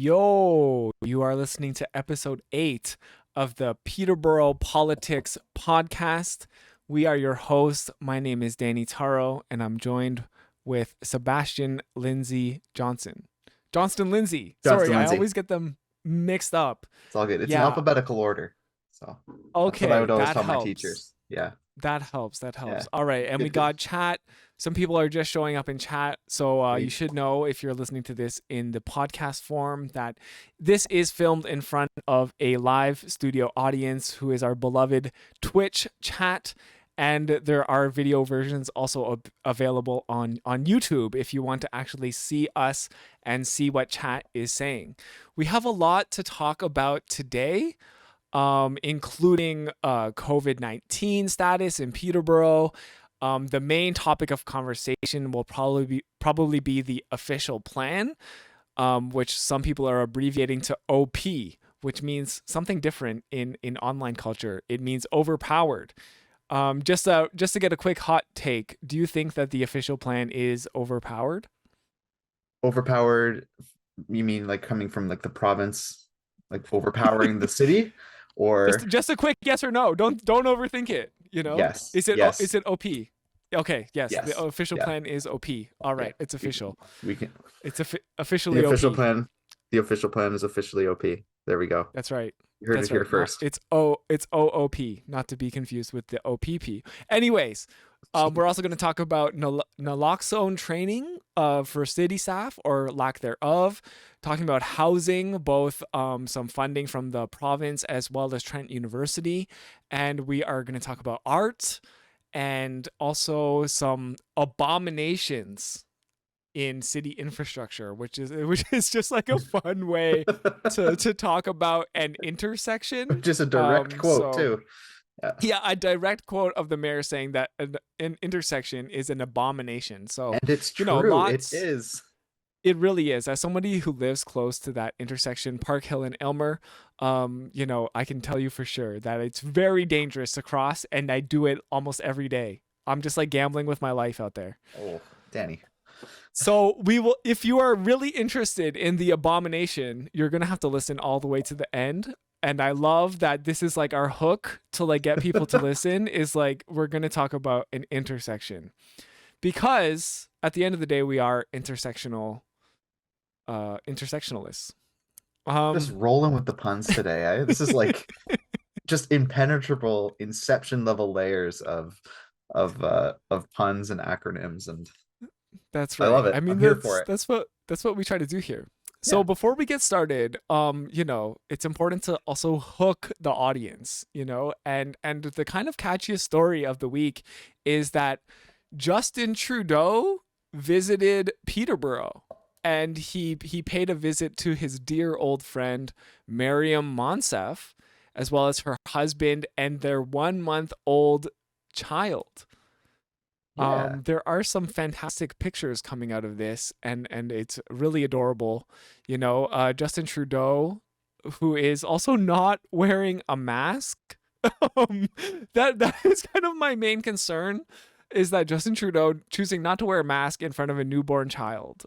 Yo, you are listening to episode 8 of the Peterborough Politics podcast. We are your hosts. My name is Danny Taro, and I'm joined with Sebastian Lindsay Johnson. Johnston-Lindsay. Sorry, I Johnston-Lindsay. always get them mixed up. It's all good. It's in Yeah. alphabetical order. So that's what I Okay, would always that tell my helps. teachers. Yeah. That helps. Yeah. All right. And we got chat. Some people are just showing up in chat. So you should know, if you're listening to this in the podcast form, that this is filmed in front of a live studio audience who is our beloved Twitch chat. And there are video versions also available on YouTube if you want to actually see us and see what chat is saying. We have a lot to talk about today. Including COVID-19 status in Peterborough. The main topic of conversation will probably be the official plan, which some people are abbreviating to OP, which means something different in online culture. It means overpowered. Just to get a quick hot take, do you think that the official plan is overpowered? Overpowered, you mean like coming from like the province, like overpowering the city? Or just a quick yes or no. Don't overthink it. You know. Yes. Is it yes. Is it OP? Okay. Yes. Yes. The official plan is OP. All right. Yeah. It's official. We can. It's officially The official OP. plan. The official plan is officially OP. There we go. That's right. You heard it here first. It's OOP, not to be confused with the OPP. Anyways, we're also going to talk about naloxone training for city staff or lack thereof. Talking about housing, both some funding from the province as well as Trent University. And we are going to talk about art and also some abominations in city infrastructure, which is just like a fun way to talk about an intersection. Just a direct quote too. Yeah, a direct quote of the mayor saying that an intersection is an abomination. So, and it's true. It is. It really is. As somebody who lives close to that intersection, Park Hill and Elmer, I can tell you for sure that it's very dangerous to cross, and I do it almost every day. I'm just like gambling with my life out there. Oh, Danny. So we will, if you are really interested in the abomination, you're going to have to listen all the way to the end. And I love that this is like our hook to like get people to listen is like, we're going to talk about an intersection, because at the end of the day, we are intersectionalists. Just rolling with the puns today. This is like just impenetrable inception level layers of puns and acronyms, and that's right. I love it. I mean, I'm here for it. That's what we try to do here. So before we get started, it's important to also hook the audience, and the kind of catchiest story of the week is that Justin Trudeau visited Peterborough, and he paid a visit to his dear old friend Maryam Monsef, as well as her husband and their 1-month-old child. Yeah. There are some fantastic pictures coming out of this, and it's really adorable. Justin Trudeau, who is also not wearing a mask. That is kind of my main concern, is that Justin Trudeau choosing not to wear a mask in front of a newborn child.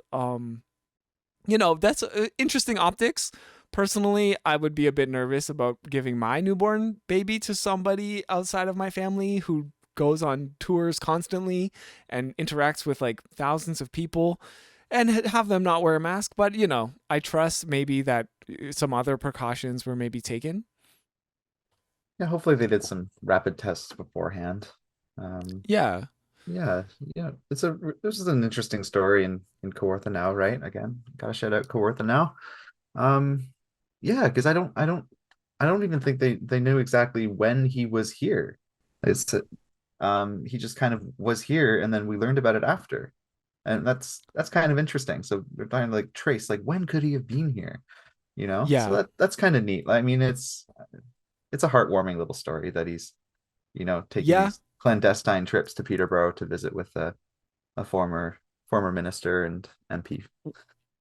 That's interesting optics. Personally, I would be a bit nervous about giving my newborn baby to somebody outside of my family who goes on tours constantly and interacts with like thousands of people, and have them not wear a mask. But, I trust maybe that some other precautions were maybe taken. Yeah, hopefully they did some rapid tests beforehand. Yeah. This is an interesting story in Kawartha now, right? Again, gotta shout out Kawartha now. Because I don't even think they knew exactly when he was here. He just kind of was here, and then we learned about it after, and that's kind of interesting. So they're trying to like trace, like, when could he have been here? Yeah. So that's kind of neat. I mean, it's a heartwarming little story that he's taking these clandestine trips to Peterborough to visit with a former minister and MP.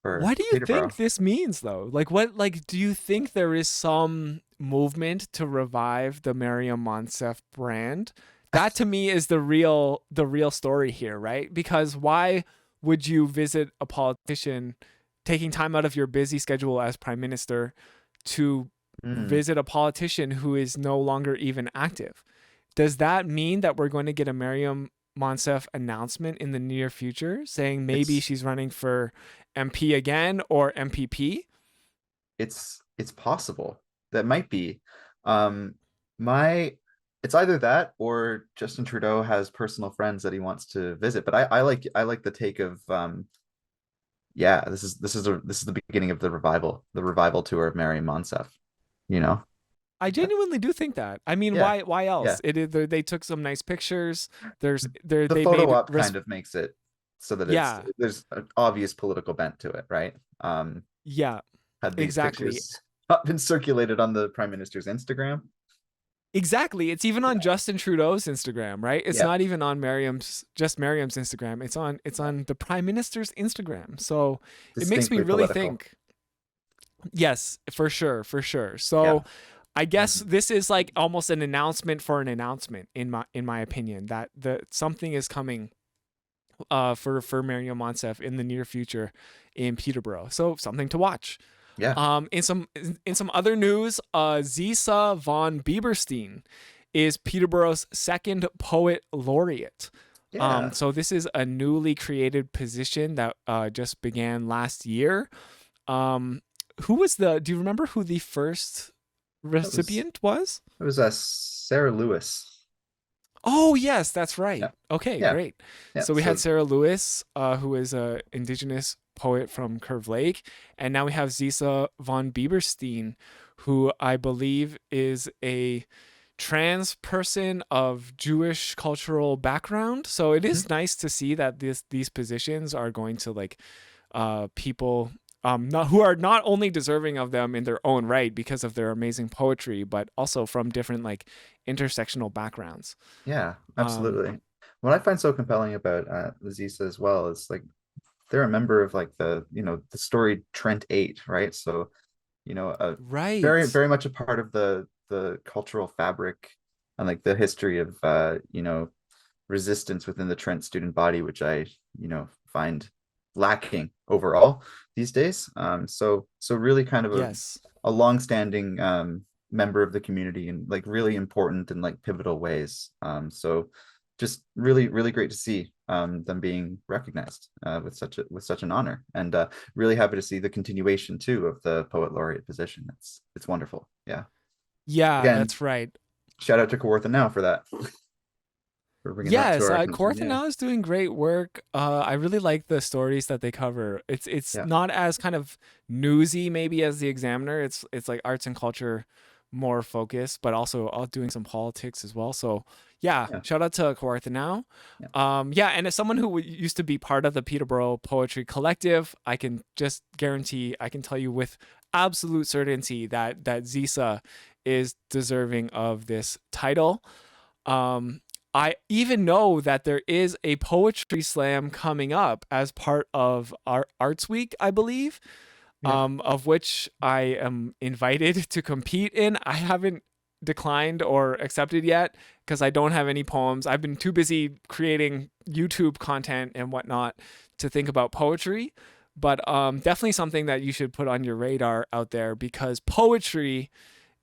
What do you think this means, though? Do you think there is some movement to revive the Maryam Monsef brand? That to me is the real story here, right? Because why would you visit a politician taking time out of your busy schedule as prime minister to Mm. visit a politician who is no longer even active. Does that mean that we're going to get a Maryam Monsef announcement in the near future saying maybe It's she's running for MP again or MPP? it's possible. That might be. Um, my it's either that or Justin Trudeau has personal friends that he wants to visit. But I like the take of yeah, this is the beginning of the revival tour of Maryam Monsef. You know? I genuinely do think that. I mean, Yeah, why yeah. else? They took some nice pictures. The They photo made op kind of makes it so that yeah, there's an obvious political bent to it, right? yeah, Had these exactly. pictures not been circulated on the prime minister's Instagram? Exactly. It's even on Justin Trudeau's Instagram, right? It's Yeah, not even on Maryam's Instagram. It's on the Prime Minister's Instagram. So it makes me distinctly really political. think. Yes, for sure, for sure. So Yeah. I guess Mhm. this is like almost an announcement for an announcement in my opinion that the something is coming for Maryam Monsef in the near future in Peterborough. So something to watch. Yeah. In some other news, Ziysah von Beiberstein is Peterborough's second poet laureate. Yeah. So this is a newly created position that just began last year. Who was the? Do you remember who the first That was recipient was? it was Sarah Lewis. Oh yes, that's right. Yeah. Okay, Yeah. great. Yeah. So we had So Sarah Lewis, who is a indigenous poet from Curve Lake, and now we have Ziysah von Beiberstein, who I believe is a trans person of Jewish cultural background. So it mhm. is nice to see that these positions are going to like people not, who are not only deserving of them in their own right because of their amazing poetry, but also from different like intersectional backgrounds. Yeah, Um, absolutely. What I find so compelling about the Zisa as well is like they're a member of like the storied Trent Eight, right? So, very right. very much a part of the cultural fabric and like the history of resistance within the Trent student body, which I, find lacking overall these days. So really kind of Yes. a longstanding member of the community and like really important and like pivotal ways. So just really, really great to see them being recognized with such an honor, and really happy to see the continuation too of the poet laureate position. It's wonderful. Yeah. Yeah, Again, that's right. shout out to Kawartha now for that, for bringing that to Yes, our attention. Kawartha Yeah. now is doing great work. I really like the stories that they cover. It's Yeah. not as kind of newsy maybe as the Examiner. It's like arts and culture more focused, but also doing some politics as well. So yeah, Yeah. shout out to Kawartha now. Yeah. Yeah, and as someone who used to be part of the Peterborough Poetry Collective, I can just guarantee, I can tell you with absolute certainty that Ziysah is deserving of this title. Um, I even know that there is a poetry slam coming up as part of our Arts Week, I believe, Yeah. of which I am invited to compete in. I haven't declined or accepted yet because I don't have any poems. I've been too busy creating YouTube content and whatnot to think about poetry. But definitely something that you should put on your radar out there because poetry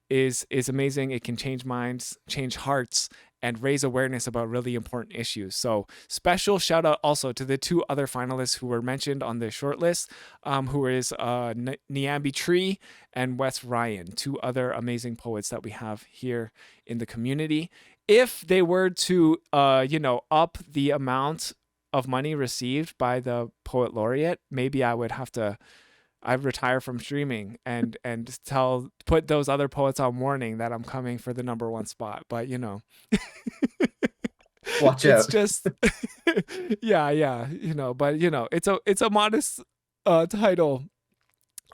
is amazing. It can change minds, change hearts, and raise awareness about really important issues. So special shout out also to the two other finalists who were mentioned on the shortlist, who is Nyambi Tree and Wes Ryan, two other amazing poets that we have here in the community. If they were to, up the amount of money received by the poet laureate, maybe I'd retire from streaming and put those other poets on warning that I'm coming for the number one spot. But Watch it's out. just yeah, but it's a modest title.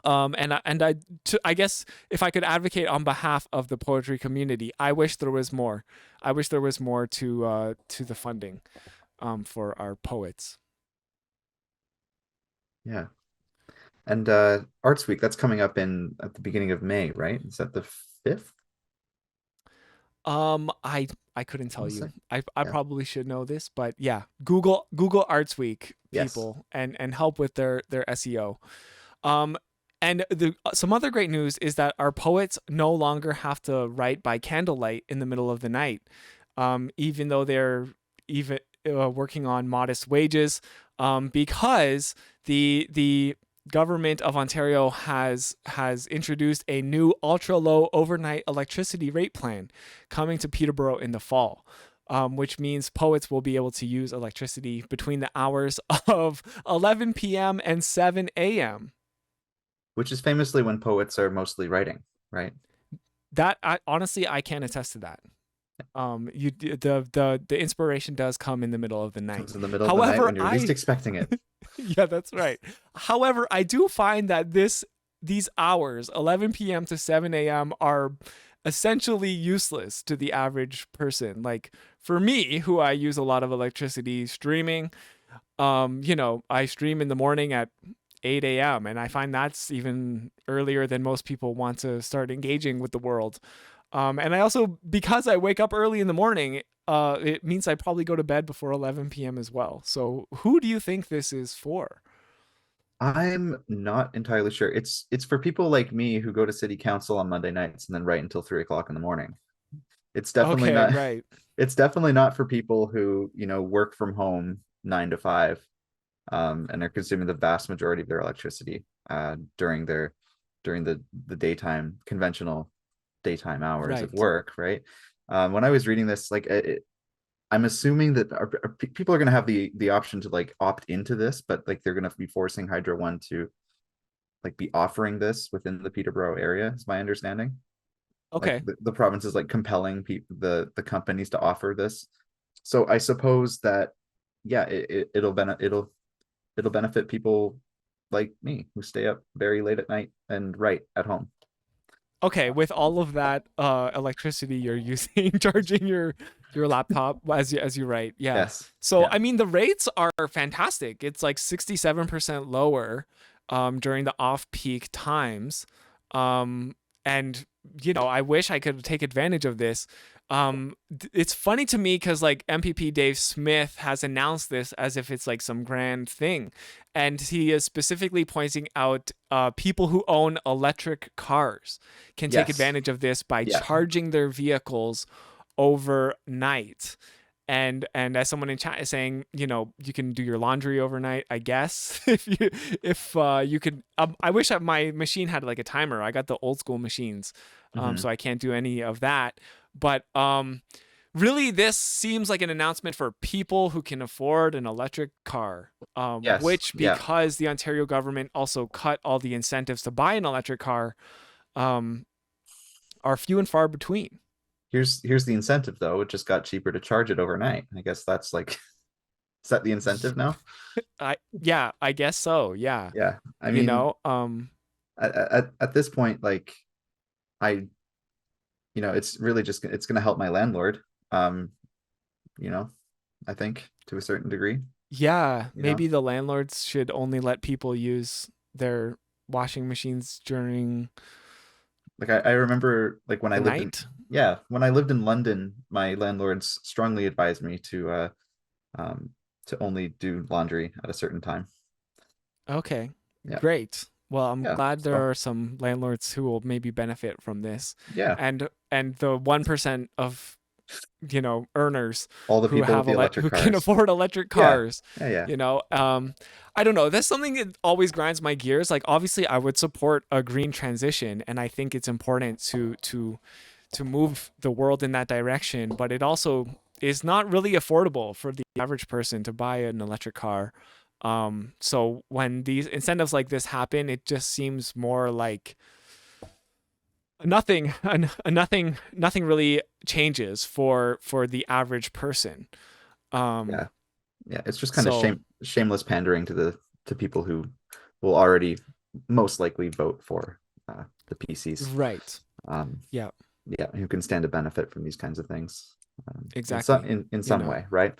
I guess if I could advocate on behalf of the poetry community, I wish there was more. I wish there was more to the funding for our poets. Yeah. And Arts Week, that's coming up in at the beginning of May, right? Is that the 5th? I couldn't I tell want to you. say. I Yeah. probably should know this, but yeah, Google Arts Week Yes. people and help with their SEO. Um, and some other great news is that our poets no longer have to write by candlelight in the middle of the night, even though they're even working on modest wages, because the government of Ontario has introduced a new ultra low overnight electricity rate plan coming to Peterborough in the fall. Which means poets will be able to use electricity between the hours of 11 p.m. and 7 a.m. Which is famously when poets are mostly writing, right? That honestly, I can attest to that. The inspiration does come in the middle of the night. Comes in the middle of the night However, when you're least expecting it. yeah, that's right. However, I do find that these hours, 11 p.m. to 7 a.m., are essentially useless to the average person. Like for me, who I use a lot of electricity streaming, I stream in the morning at 8 a.m. and I find that's even earlier than most people want to start engaging with the world. And I also, because I wake up early in the morning, it means I probably go to bed before 11 p.m. as well. So who do you think this is for? I'm not entirely sure. It's for people like me who go to city council on Monday nights and then write until 3 o'clock in the morning. It's definitely Okay, not right. it's definitely not for people who, work from home 9 to 5, and are consuming the vast majority of their electricity during the daytime, conventional daytime hours of Right. work, right? When I was reading this, like I'm assuming that people are going to have the option to like opt into this, but like they're going to be forcing Hydro One to like be offering this within the Peterborough area, is my understanding. Like Okay. the province is like compelling the companies to offer this. So I suppose that yeah, it'll benefit people like me who stay up very late at night and write at home. Okay, with all of that electricity you're using charging your laptop as you write. Yeah. Yes. So Yeah. I mean the rates are fantastic. It's like 67% lower during the off-peak times. And I wish I could take advantage of this. It's funny to me cuz like MPP Dave Smith has announced this as if it's like some grand thing. And he is specifically pointing out people who own electric cars can take Yes. advantage of this by Yeah. charging their vehicles overnight. And as someone in chat is saying, you can do your laundry overnight, I guess. If you could, I wish my machine had like a timer. I got the old school machines, Hmm. so I can't do any of that. But really, this seems like an announcement for people who can afford an electric car, Yes. which, Yeah. because the Ontario government also cut all the incentives to buy an electric car, um, are few and far between. Here's the incentive though. It just got cheaper to charge it overnight. I guess that's like is that the incentive now? Yeah, I guess so. Yeah. Yeah. I You mean, know, um, at this point, like I, it's really just it's going to help my landlord. Um, you know, I think to a certain degree. yeah, You know, maybe the landlords should only let people use their washing machines during like I remember like when I the lived in night. yeah when I lived in London, my landlords strongly advised me um to only do laundry at a certain time. Okay, Yeah. great. Well, I'm Yeah. glad there So are some landlords who will maybe benefit from this, yeah, and the 1% of earners all the people with the electric who can cars. afford electric Yeah. cars. Yeah. Yeah. I don't know. That's something that always grinds my gears. Like obviously, I would support a green transition, and I think it's important to move the world in that direction. But it also is not really affordable for the average person to buy an electric car. So when these incentives like this happen, it just seems more like nothing really changes for the average person. Yeah. Yeah. It's just kind of So shameless pandering to people who will already most likely vote for the PCs. right. Um, Yeah, yeah, who can stand to benefit from these kinds of things, in some exactly. in You some know. way, right?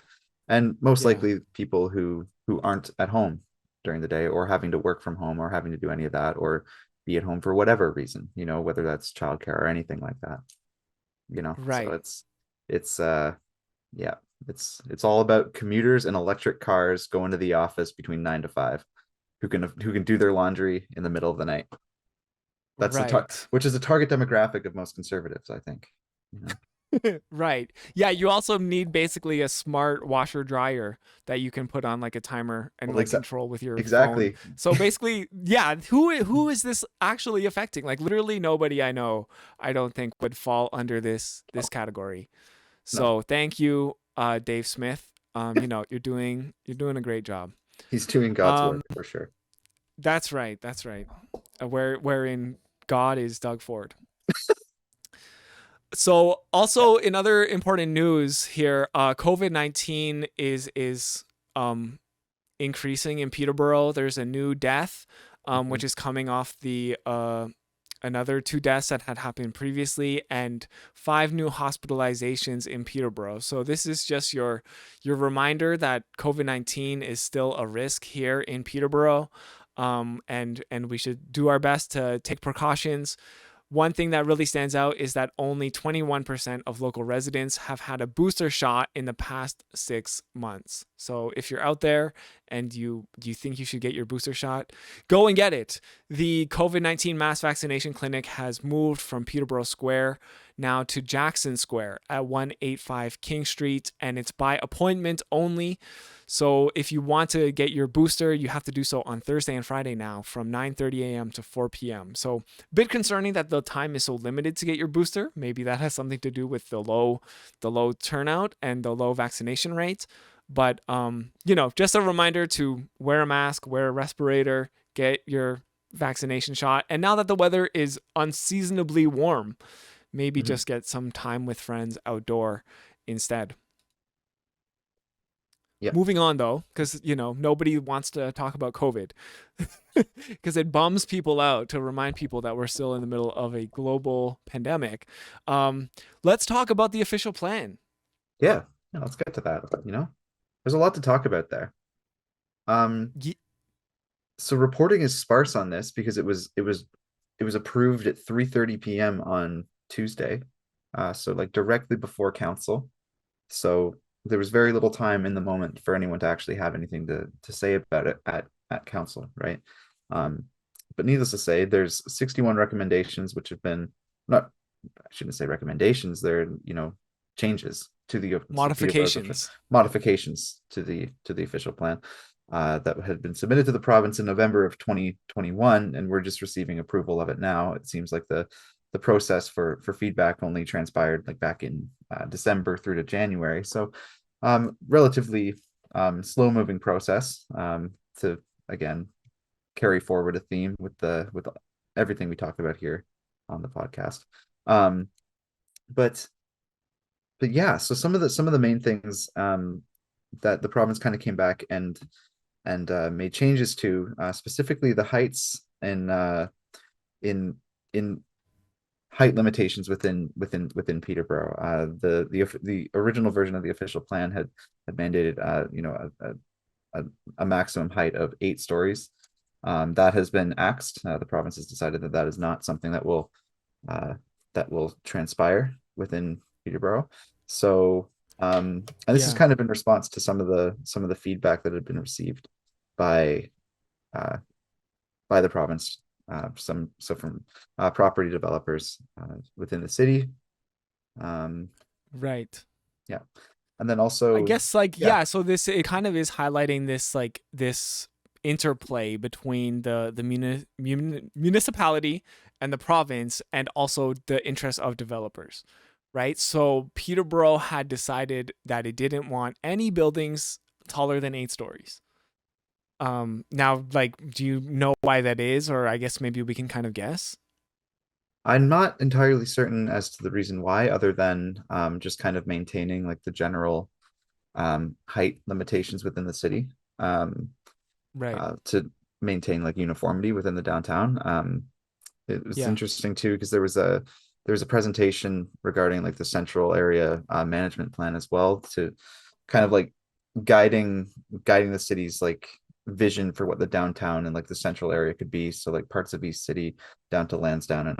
And most Yeah. likely people who aren't at home during the day or having to work from home or having to do any of that or be at home for whatever reason, whether that's childcare or anything like that. So Right. it's yeah, it's all about commuters and electric cars going to the office between 9 to 5. who can do their laundry in the middle of the night. That's Right. which is a target demographic of most conservatives, I think. You know, Right. Yeah, you also need basically a smart washer dryer that you can put on like a timer and well, like control with your phone. exactly. So basically, yeah, who is this actually affecting? Like literally nobody I know, I don't think would fall under this category. No, So thank you, Dave Smith. You're doing a great job. he's doing God's Um, work for sure. that's right. That's right. Wherein God is Doug Ford. So, also in other important news here, COVID-19 is um, increasing in Peterborough. There's a new death, Mhm. which is coming off the another two deaths that had happened previously, and five new hospitalizations in Peterborough. So this is just your reminder that COVID-19 is still a risk here in Peterborough, and we should do our best to take precautions. One thing that really stands out is that only 21% of local residents have had a booster shot in the past 6 months. So if you're out there and you think you should get your booster shot, go and get it. The COVID-19 mass vaccination clinic has moved from Peterborough Square now to Jackson Square at 185 King Street, and it's by appointment only. So if you want to get your booster, you have to do so on Thursday and Friday now from 9:30 a.m. to 4 p.m. So a bit concerning that the time is so limited to get your booster. Maybe that has something to do with the low turnout and the low vaccination rate. But just a reminder to wear a mask, wear a respirator, get your vaccination shot. And now that the weather is unseasonably warm, maybe Mhm. just get some time with friends outdoor instead. Yeah. Moving on though, because nobody wants to talk about COVID, because it bums people out to remind people that we're still in the middle of a global pandemic. Um, let's talk about the official plan. Yeah. Yeah, let's get to that. There's a lot to talk about there. Um, Ye- so reporting is sparse on this because it was approved at 3:30 p.m. on Tuesday. So like directly before council. So there was very little time in the moment for anyone to actually have anything to say about it at council, right? Um, but needless to say, there's 61 recommendations which have been not I shouldn't say recommendations, they're changes to the Peterborough's Modifications. modifications to the official plan that had been submitted to the province in November of 2021, and we're just receiving approval of it now. It seems like the process for feedback only transpired like back in December through to January. So relatively slow moving process to again carry forward a theme with everything we talk about here on the podcast. Um, but yeah, so some of the main things that the province kind of came back and made changes to, specifically the heights in height limitations within Peterborough. The original version of the official plan had mandated a maximum height of 8 stories. That has been axed. The province has decided that that is not something uh, that will transpire within Peterborough. So, and this is Yeah. kind of in response to some of the feedback that had been received by uh, by the province. From property developers within the city. Um, Right. yeah, and then I also guess like yeah, yeah, so this it kind of is highlighting this interplay between the municipality and the province and also the interests of developers, right? So Peterborough had decided that it didn't want any buildings taller than 8 stories. Now like do you know why that is, or I guess maybe we can kind of guess? I'm not entirely certain as to the reason why, other than just kind of maintaining like the general height limitations within the city, Right. to maintain like uniformity within the downtown. It was Yeah. interesting too because there was a presentation regarding like the central area management plan as well, to kind of like guiding guiding the city's like vision for what the downtown and like the central area could be. So like parts of East City down to Lansdowne and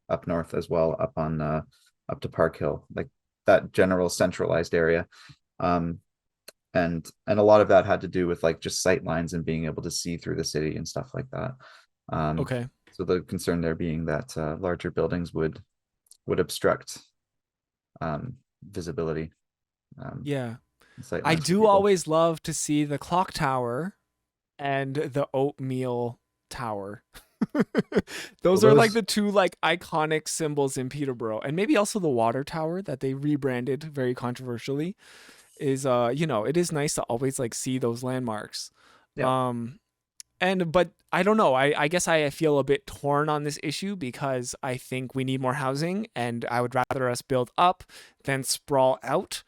up north as well, up to Park Hill, like that general centralized area. Um, and a lot of that had to do with like just sight lines and being able to see through the city and stuff like that. Um, Okay. so the concern there being that larger buildings would obstruct visibility, um, Yeah. sight I lines for do people. always love to see the clock tower and the oatmeal tower. Well, Those are like those, the two like iconic symbols in Peterborough, and maybe also the water tower that they rebranded very controversially is it is nice to always like see those landmarks. yeah, Um and but I don't know. I guess I feel a bit torn on this issue because I think we need more housing and I would rather us build up than sprawl out.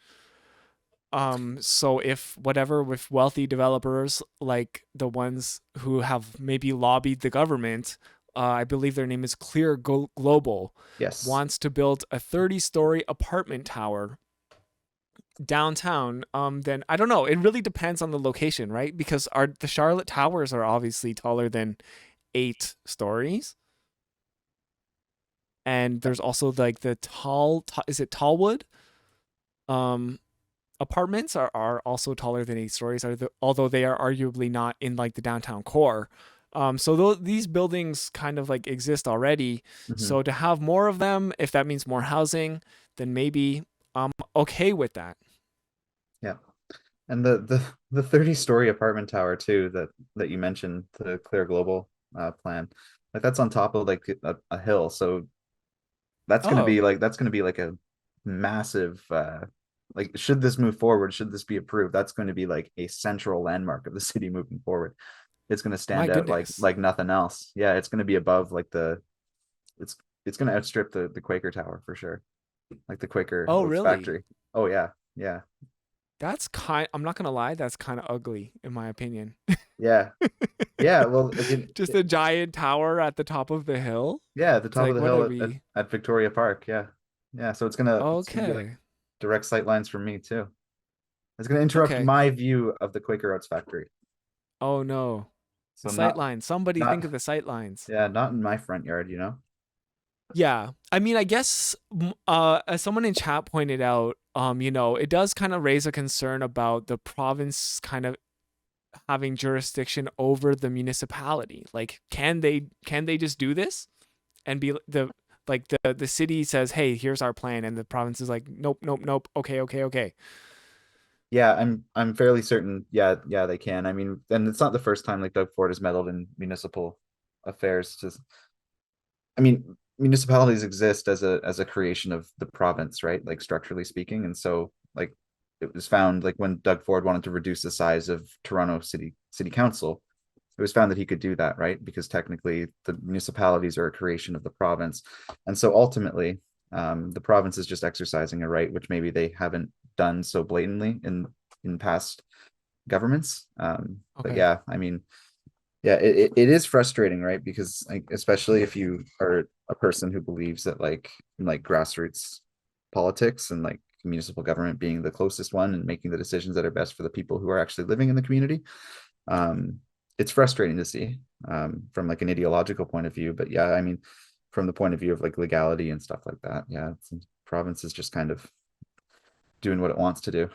So if whatever with wealthy developers like the ones who have maybe lobbied the government, I believe their name is Global, yes, wants to build a 30-story apartment tower downtown, then I don't know. It really depends on the location, right? Because the Charlotte Towers are obviously taller than 8 stories, and there's also like the is it Tallwood? Um, Apartments are also taller than 8 stories, although they are arguably not in like the downtown core. So these buildings kind of like exist already. hmm So to have more of them, if that means more housing, then maybe I'm okay with that. yeah. And the 30-story apartment tower too that you mentioned, the Clear Global plan, like that's on top of like a hill, so Oh, that's going to be like a massive like should this move forward, should this be approved, that's going to be like a central landmark of the city moving forward. It's going to my stand out goodness. like nothing else. Yeah, it's going to be above like it's it's going to outstrip the Quaker Tower for sure, like the Quaker Oh, Oats really? factory. Oh yeah, yeah, I'm not gonna lie, that's kind of ugly in my opinion. yeah, yeah. Well, again, Just a giant tower at the top of the hill. yeah, at the It's top of like, the what are hill we? at Victoria Park. Yeah, yeah. So it's gonna be like Okay. direct sight lines from me too. It's gonna interrupt Okay. my view of the Quaker Oats factory. Oh no. The So sight lines. Somebody think not of the sight lines. yeah, not in my front yard, you know? Yeah. I mean, I guess as someone in chat pointed out, it does kind of raise a concern about the province kind of having jurisdiction over the municipality. Like, can they just do this and be the city says, "Hey, here's our plan," and the province is like, "Nope, nope, nope. Okay, okay, okay." Yeah, I'm fairly certain. Yeah, yeah, they can. I mean, and it's not the first time like Doug Ford has meddled in municipal affairs. Just, I mean, municipalities exist as a creation of the province, right? Like structurally speaking, and so like it was found like when Doug Ford wanted to reduce the size of Toronto City Council, it was found that he could do that, right? Because technically the municipalities are a creation of the province. And so ultimately, the province is just exercising a right, which maybe they haven't done so blatantly in past governments. But Okay. yeah, I mean, yeah, it is frustrating, right? Because like, especially if you are a person who believes that like grassroots politics and like municipal government being the closest one and making the decisions that are best for the people who are actually living in the community, um, it's frustrating to see from like an ideological point of view. But yeah, I mean, from the point of view of like legality and stuff like that, yeah, province is just kind of doing what it wants to do.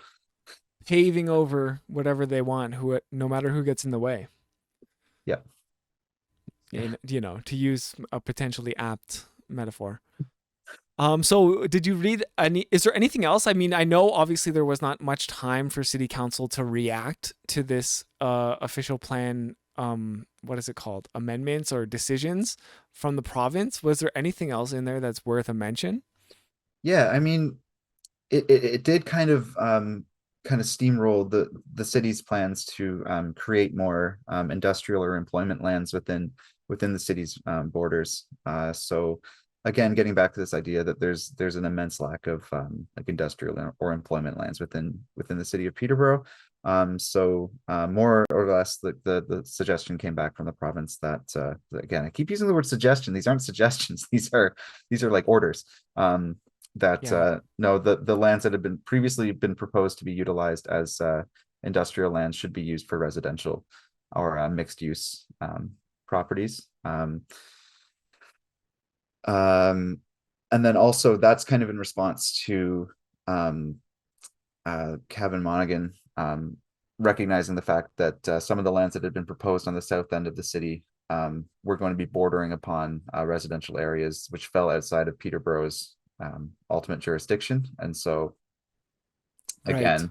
Paving over whatever they want, no matter who gets in the way. Yeah. And, to use a potentially apt metaphor. So did you read is there anything else? I mean, I know obviously there was not much time for city council to react to this official plan, what is it called? Amendments or decisions from the province. Was there anything else in there that's worth a mention? Yeah, I mean, it did kind of steamroll the city's plans to create more industrial or employment lands within the city's borders. So again, getting back to this idea that there's an immense lack of like industrial or employment lands within the city of Peterborough. So more or less, the suggestion came back from the province that again, I keep using the word suggestion. These aren't suggestions. These are like orders. That Yeah. no, the lands that have been previously been proposed to be utilized as industrial lands should be used for residential or mixed use properties. Um, and then also that's kind of in response to um, Cavan Monaghan, recognizing the fact that some of the lands that had been proposed on the south end of the city were going to be bordering upon residential areas which fell outside of Peterborough's ultimate jurisdiction. And so, Right. again,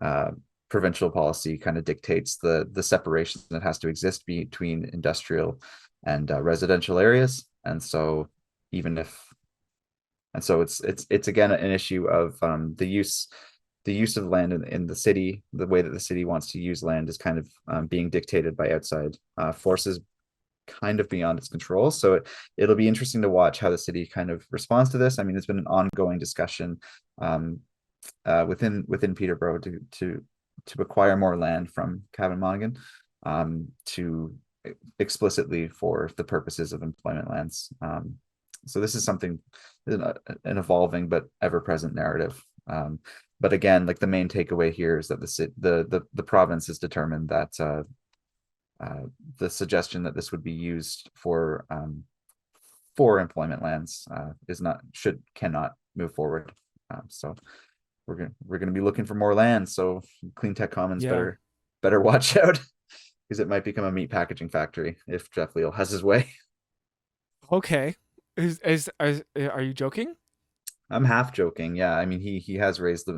uh, provincial policy kind of dictates the separation that has to exist between industrial and residential areas. And so, even if and so it's again an issue of the use of land in the city. The way that the city wants to use land is kind of being dictated by outside forces, kind of beyond its control. So it'll be interesting to watch how the city kind of responds to this. I mean, there's been an ongoing discussion within Peterborough to acquire more land from Cavan Monaghan, to explicitly for the purposes of employment lands. So this is something, an evolving but ever-present narrative. But again, like the main takeaway here is that the province has determined that the suggestion that this would be used for employment lands cannot move forward. So we're gonna be looking for more land. So Clean Tech Commons Yeah. better watch out, because it might become a meat packaging factory if Jeff Leal has his way. Okay. Are you joking? I'm half joking. Yeah, I mean he has raised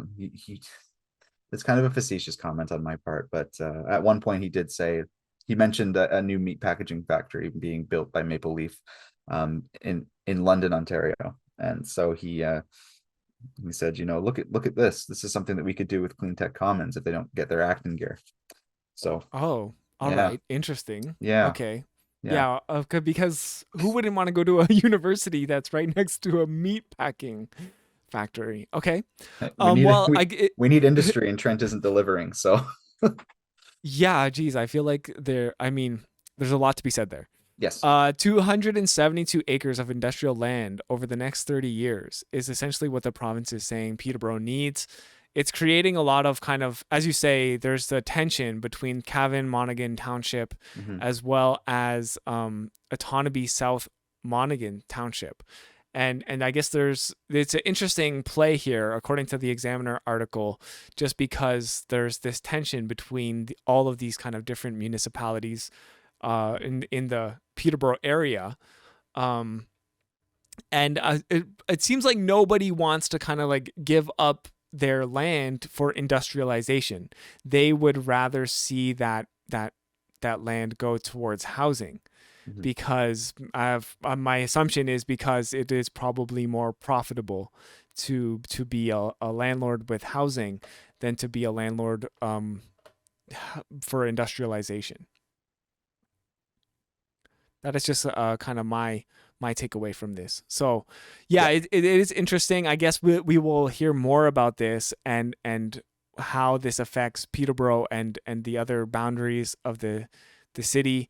it's kind of a facetious comment on my part, but at one point he did say, he mentioned a new meat packaging factory being built by Maple Leaf in London, Ontario. And so he said, look at this. This is something that we could do with Clean Tech Commons if they don't get their act in gear. So Oh, all yeah, right. Interesting. yeah, Okay. yeah. Yeah, because who wouldn't want to go to a university that's right next to a meat packing factory? Okay. We need Well, we need industry, and Trent isn't delivering. So yeah, geez, I feel like I mean, there's a lot to be said there. yes. 272 acres of industrial land over the next 30 years is essentially what the province is saying Peterborough needs. It's creating a lot of kind of, as you say, there's the tension between Cavan Monaghan Township Mm-hmm. as well as Autonomy South Monaghan Township. And I guess it's an interesting play here, according to the Examiner article, just because there's this tension between all of these kind of different municipalities in the Peterborough area. Um, and it seems like nobody wants to kind of like give up their land for industrialization. They would rather see that land go towards housing, Mm-hmm. because my assumption is because it is probably more profitable to be a landlord with housing than to be a landlord for industrialization. That is just kind of my takeaway from this. So yeah, Yeah. it is interesting. I guess we will hear more about this and how this affects Peterborough and the other boundaries of the city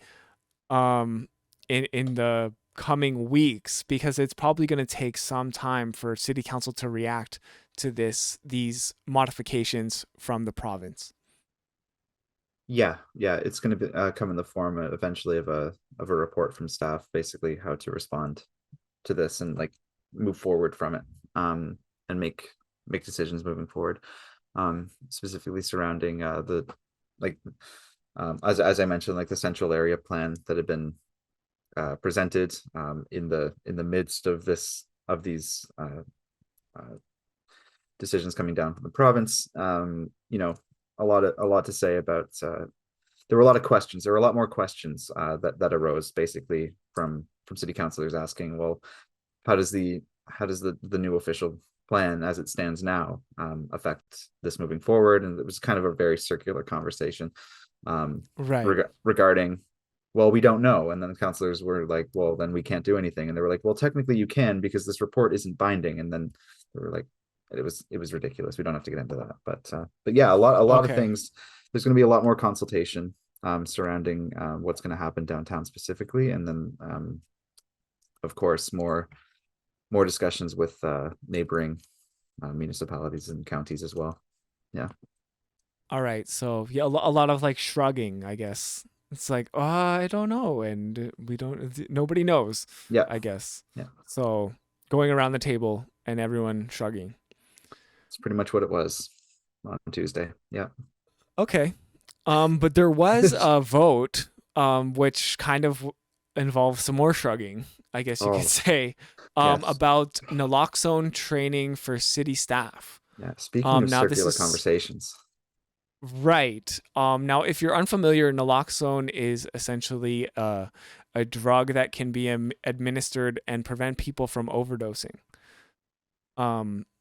in the coming weeks, because it's probably going to take some time for city council to react to these modifications from the province. Yeah, yeah, it's going to be come in the form eventually of a report from staff, basically how to respond to this and like move forward from it, and make decisions moving forward, specifically surrounding the like as I mentioned, like the central area plan that had been presented in the midst of these decisions coming down from the province. A lot to say about. There were a lot of questions. There were a lot more questions that arose basically from city councilors asking, well, how does the new official plan as it stands now affect this moving forward? And it was kind of a very circular conversation Right. regarding, well, we don't know. And then the councilors were like, well, then we can't do anything. And they were like, well, technically you can, because this report isn't binding. And then they were like, it was ridiculous. We don't have to get into that. But yeah, a lot of Okay. things. There's going to be a lot more consultation surrounding what's going to happen downtown specifically. And then of course, more discussions with neighboring municipalities and counties as well. Yeah. All right. So yeah, a lot of like shrugging, I guess. It's like, oh, I don't know, and we don't. Nobody knows, Yeah. I guess. Yeah. So going around the table and everyone shrugging. It's pretty much what it was. on Tuesday. Yeah. Okay. But there was a vote, which kind of involves some more shrugging, I guess you could Oh, say, yes. about naloxone training for city staff. Yeah. Speaking of Now this circular is conversations. right. Now if you're unfamiliar, naloxone is essentially a drug that can be administered and prevent people from overdosing.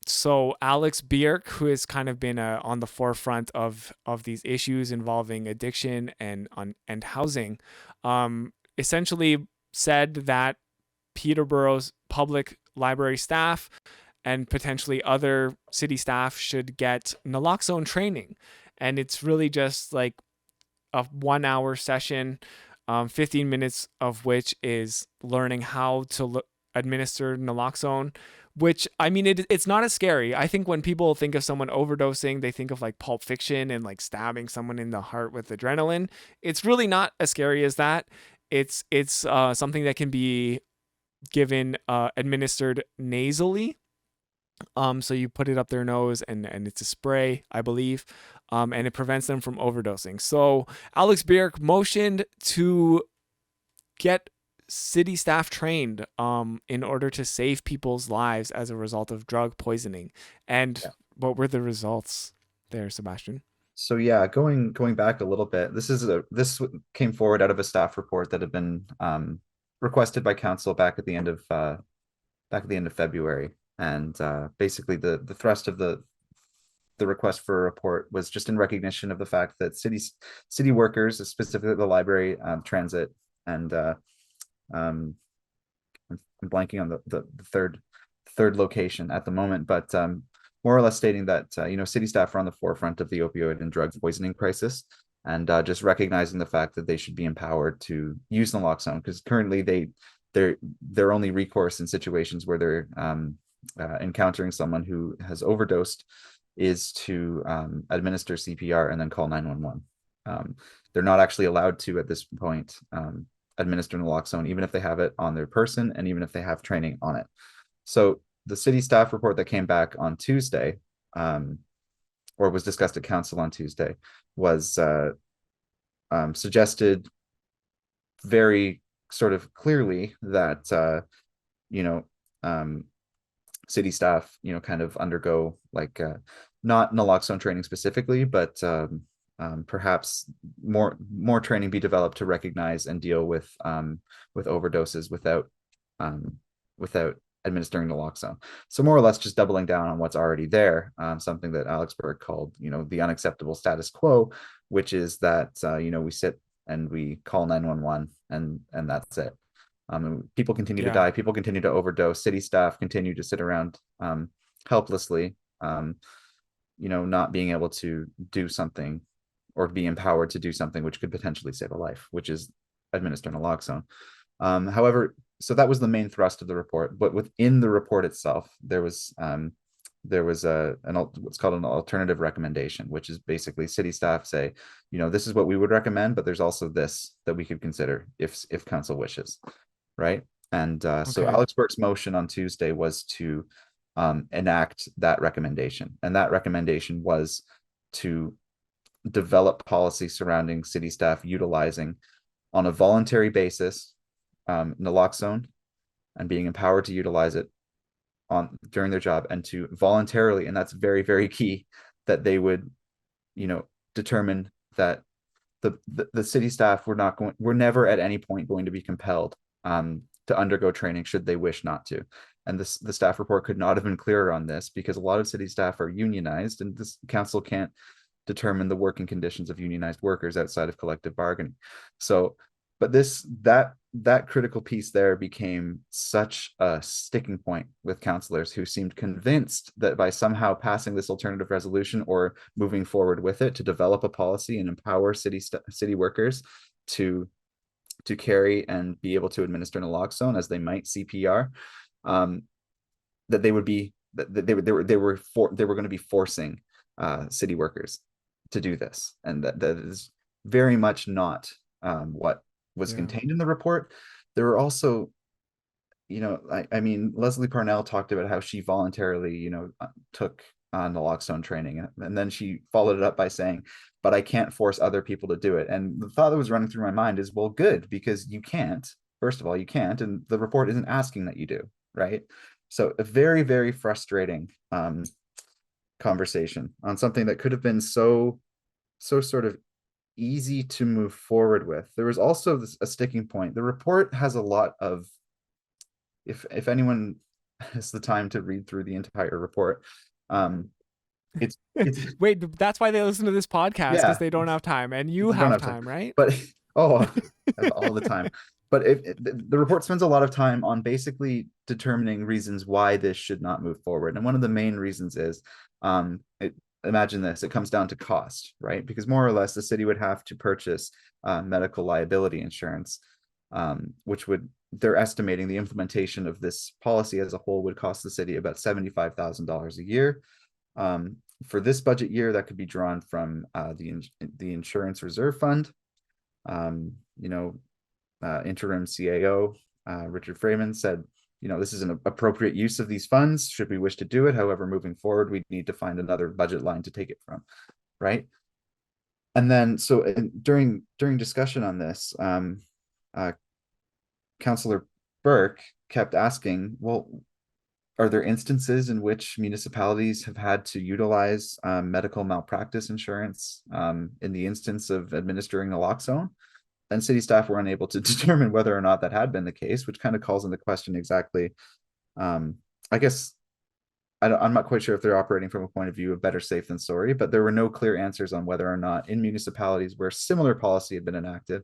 So Alex Bierk, who has kind of been on the forefront of these issues involving addiction and housing, essentially said that Peterborough's public library staff and potentially other city staff should get naloxone training, and it's really just like a 1 hour session, 15 minutes of which is learning how to administer naloxone. Which, I mean, it's not as scary. I think when people think of someone overdosing, they think of like Pulp Fiction and like stabbing someone in the heart with adrenaline. It's really not as scary as that. It's something that can be given administered nasally. So you put it up their nose, and it's a spray, I believe, and it prevents them from overdosing. So Alex Bierk motioned to get city staff trained in order to save people's lives as a result of drug poisoning. And Yeah. what were the results there, Sebastian? So yeah, going back a little bit, this came forward out of a staff report that had been requested by council back at the end of February, and basically the thrust of the request for a report was just in recognition of the fact that city workers, specifically the library, transit, and um, I'm blanking on the third location at the moment, but more or less stating that city staff are on the forefront of the opioid and drug poisoning crisis, and just recognizing the fact that they should be empowered to use naloxone, because currently their only recourse in situations where they're encountering someone who has overdosed is to administer CPR and then call 911. They're not actually allowed to at this point administer naloxone, even if they have it on their person and even if they have training on it. So the city staff report that came back on Tuesday, or was discussed at council on Tuesday, was suggested very sort of clearly that you know city staff kind of undergo like not naloxone training specifically, but perhaps more training be developed to recognize and deal with overdoses without administering naloxone. So more or less just doubling down on what's already there, something that Alex Berg called the unacceptable status quo, which is that we sit and we call 911 and that's it. People continue to Yeah. die, people continue to overdose, city staff continue to sit around helplessly, not being able to do something or be empowered to do something which could potentially save a life, which is administer naloxone. However, so that was the main thrust of the report, but within the report itself, there was what's called an alternative recommendation, which is basically city staff say, this is what we would recommend, but there's also this that we could consider if council wishes, right? And so Okay. Alex Burke's motion on Tuesday was to enact that recommendation, and that recommendation was to develop policy surrounding city staff utilizing on a voluntary basis naloxone and being empowered to utilize it during their job, and to voluntarily, and that's very, very key, that they would determine that the city staff were never at any point going to be compelled to undergo training should they wish not to. And the staff report could not have been clearer on this, because a lot of city staff are unionized, and this council can't determine the working conditions of unionized workers outside of collective bargaining. So, but that critical piece there became such a sticking point with councillors who seemed convinced that by somehow passing this alternative resolution or moving forward with it to develop a policy and empower city workers to carry and be able to administer naloxone as they might CPR, that they were going to be forcing city workers to do this, and that is very much not what was Yeah. contained in the report. There were also, I mean, Leslie Parnell talked about how she voluntarily, took naloxone training. And then she followed it up by saying, but I can't force other people to do it. And the thought that was running through my mind is, well, good, because you can't. First of all, you can't, and the report isn't asking that you do, right? So a very, very frustrating conversation on something that could have been so sort of easy to move forward with. There was also a sticking point. The report has a lot of, if anyone has the time to read through the entire report, it's Wait, that's why they listen to this podcast, because yeah, they don't have time, and you you don't have have time, time, right? but oh, all the time. But the report spends a lot of time on basically determining reasons why this should not move forward, and one of the main reasons is, imagine this: it comes down to cost, right? Because more or less, the city would have to purchase medical liability insurance, which would, they're estimating the implementation of this policy as a whole would cost the city about $75,000 a year. For this budget year, that could be drawn from the insurance reserve fund. You know, interim CAO Richard Freeman said, you know, this is an appropriate use of these funds should we wish to do it. However, moving forward, we need to find another budget line to take it from, right? And then, so during discussion on this, Councillor Burke kept asking, well, are there instances in which municipalities have had to utilize medical malpractice insurance in the instance of administering naloxone? And city staff were unable to determine whether or not that had been the case, which kind of calls into question exactly. I guess I'm not quite sure if they're operating from a point of view of better safe than sorry, but there were no clear answers on whether or not in municipalities where similar policy had been enacted,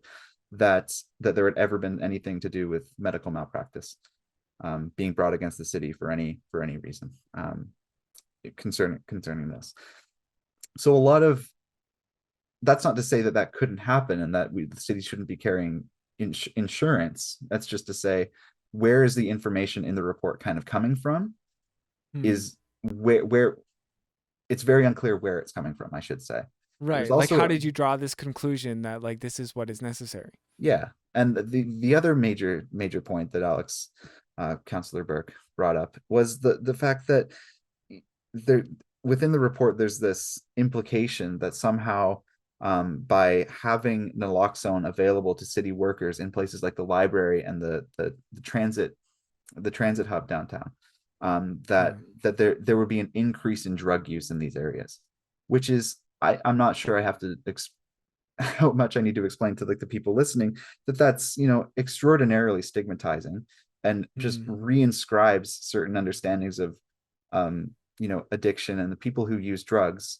that there had ever been anything to do with medical malpractice being brought against the city for any reason concerning this. So a lot of, that's not to say that that couldn't happen and that the city shouldn't be carrying insurance. That's just to say, where is the information in the report kind of coming from? Is where it's very unclear where it's coming from, I should say. Right. Like, how did you draw this conclusion that, like, this is what is necessary? Yeah. And the other major point that Alex, Councillor Burke, brought up was the fact that there, within the report, there's this implication that somehow by having naloxone available to city workers in places like the library and the transit hub downtown, that there would be an increase in drug use in these areas, which is, I'm not sure I have to how much I need to explain to like the people listening that's, you know, extraordinarily stigmatizing and just reinscribes certain understandings of you know, addiction and the people who use drugs,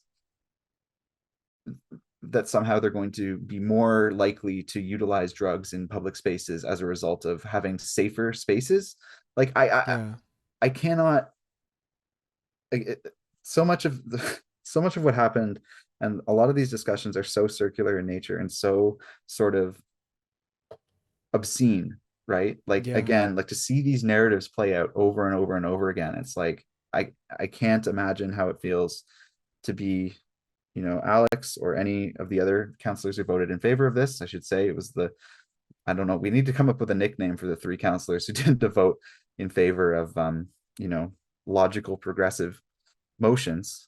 that somehow they're going to be more likely to utilize drugs in public spaces as a result of having safer spaces. Like I cannot, so much of what happened, and a lot of these discussions are so circular in nature and so sort of obscene, right? Like, again, like to see these narratives play out over and over and over again, it's like I can't imagine how it feels to be, you know, Alex or any of the other councillors who voted in favor of this. I should say it was I don't know, we need to come up with a nickname for the three councillors who tend to vote in favor of you know, logical progressive motions.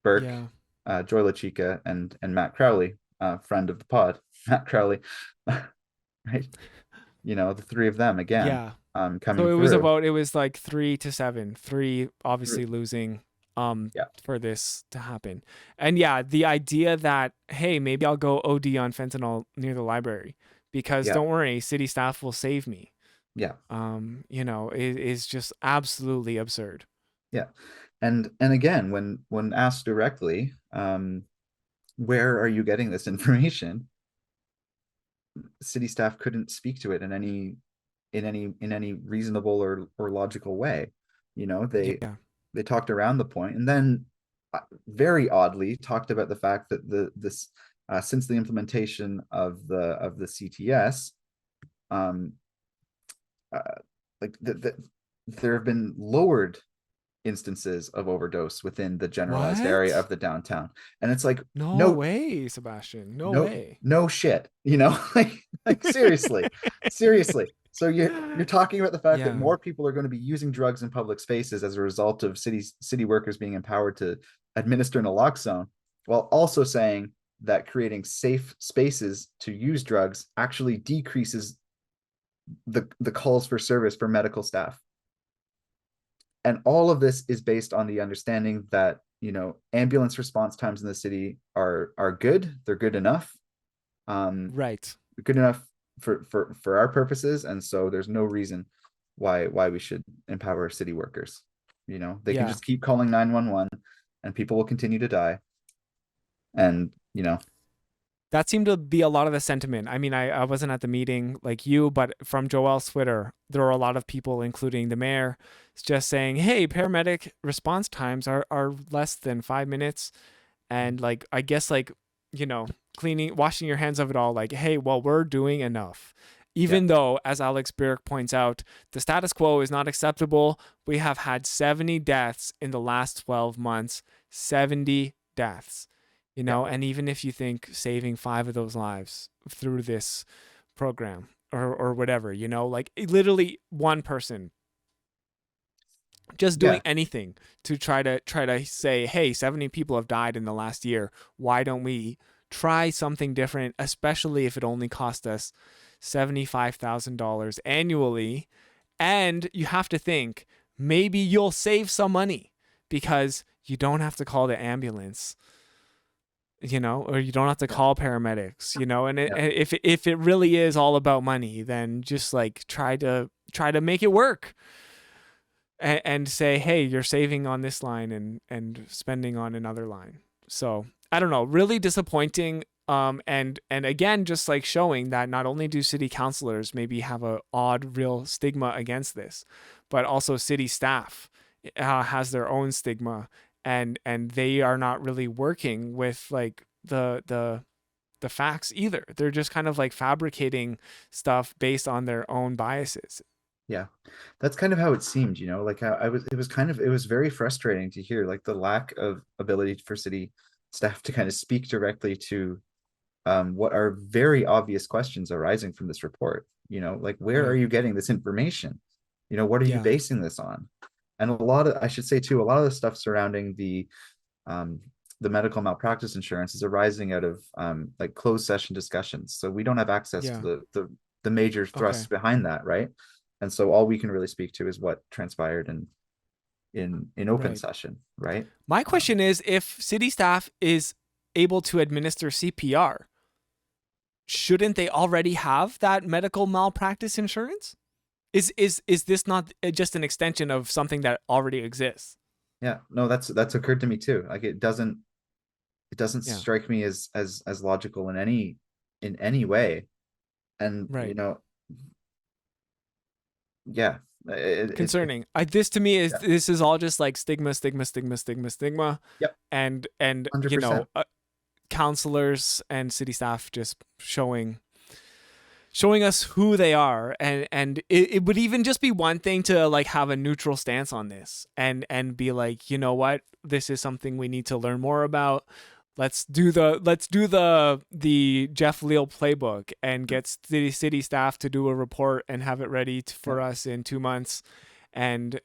Burke, Joy LaChica, and Matt Crowley, friend of the pod, Matt Crowley, right? You know, the three of them again. Coming so it through. was it was like 3-7, three obviously losing for this to happen. And the idea that, hey, maybe I'll go OD on fentanyl near the library because don't worry, city staff will save me. You know, it is just absolutely absurd. And again, when asked directly, where are you getting this information, city staff couldn't speak to it in any reasonable or logical way. You know, they talked around the point, and then very oddly talked about the fact that this since the implementation of the CTS, like there have been lowered instances of overdose within the generalized area What? of the downtown. And it's like, No no, way, Sebastian. No no, way. no shit, like seriously, seriously. So you're talking about the fact that Yeah. more people are going to be using drugs in public spaces as a result of city workers being empowered to administer naloxone, while also saying that creating safe spaces to use drugs actually decreases the calls for service for medical staff. And all of this is based on the understanding that ambulance response times in the city are good. They're good enough, um, Right. good enough for our purposes, and so there's no reason why we should empower city workers. They can Yeah. just keep calling 911, and people will continue to die. And That seemed to be a lot of the sentiment. I mean, I wasn't at the meeting like you, but from Joel's Twitter, there were a lot of people, including the mayor, just saying, hey, paramedic response times are less than 5 minutes. And like, I guess like, cleaning, washing your hands of it all, like, hey, well, we're doing enough. yeah, Even though, as Alex Birk points out, the status quo is not acceptable. We have had 70 deaths in the last 12 months, 70 deaths. yeah, And even if you think saving 5 of those lives through this program or whatever, like literally one person just doing yeah, anything to try to say, hey, 70 people have died in the last year. Why don't we try something different, especially if it only cost us $75,000 annually? And you have to think maybe you'll save some money because you don't have to call the ambulance, or you don't have to yeah, call paramedics, and yeah, if it really is all about money, then just like try to make it work and say, hey, you're saving on this line and spending on another line. So I don't know, really disappointing. And again, just like showing that not only do city councilors maybe have a odd real stigma against this, but also city staff has their own stigma, and they are not really working with like the facts either. They're just kind of like fabricating stuff based on their own biases. yeah. That's kind of how it seemed. Like it was very frustrating to hear like the lack of ability for city staff to kind of speak directly to what are very obvious questions arising from this report. Like, where are Right. you getting this information? What are you Yeah. basing this on? And I should say too, a lot of the stuff surrounding um, the medical malpractice insurance is arising out of like closed session discussions. So we don't have access to Yeah. the major thrusts Okay. behind that, right? And so all we can really speak to is what transpired in open Right. session, right? My Um, question is, if city staff is able to administer CPR, shouldn't they already have that medical malpractice insurance? Is this not just an extension of something that already exists? yeah, no, that's occurred to me too. Like it doesn't Yeah. strike me as logical in any way. And Right. yeah, it Concerning. This to me is yeah, this is all just like stigma, stigma, stigma, stigma, stigma, yep, and 100%. counselors and city staff just showing us who they are, and it would even just be one thing to like have a neutral stance on this and be like, what, this is something we need to learn more about. Let's do the Jeff Leal playbook and get city staff to do a report and have it ready Yeah, for us in 2 months, and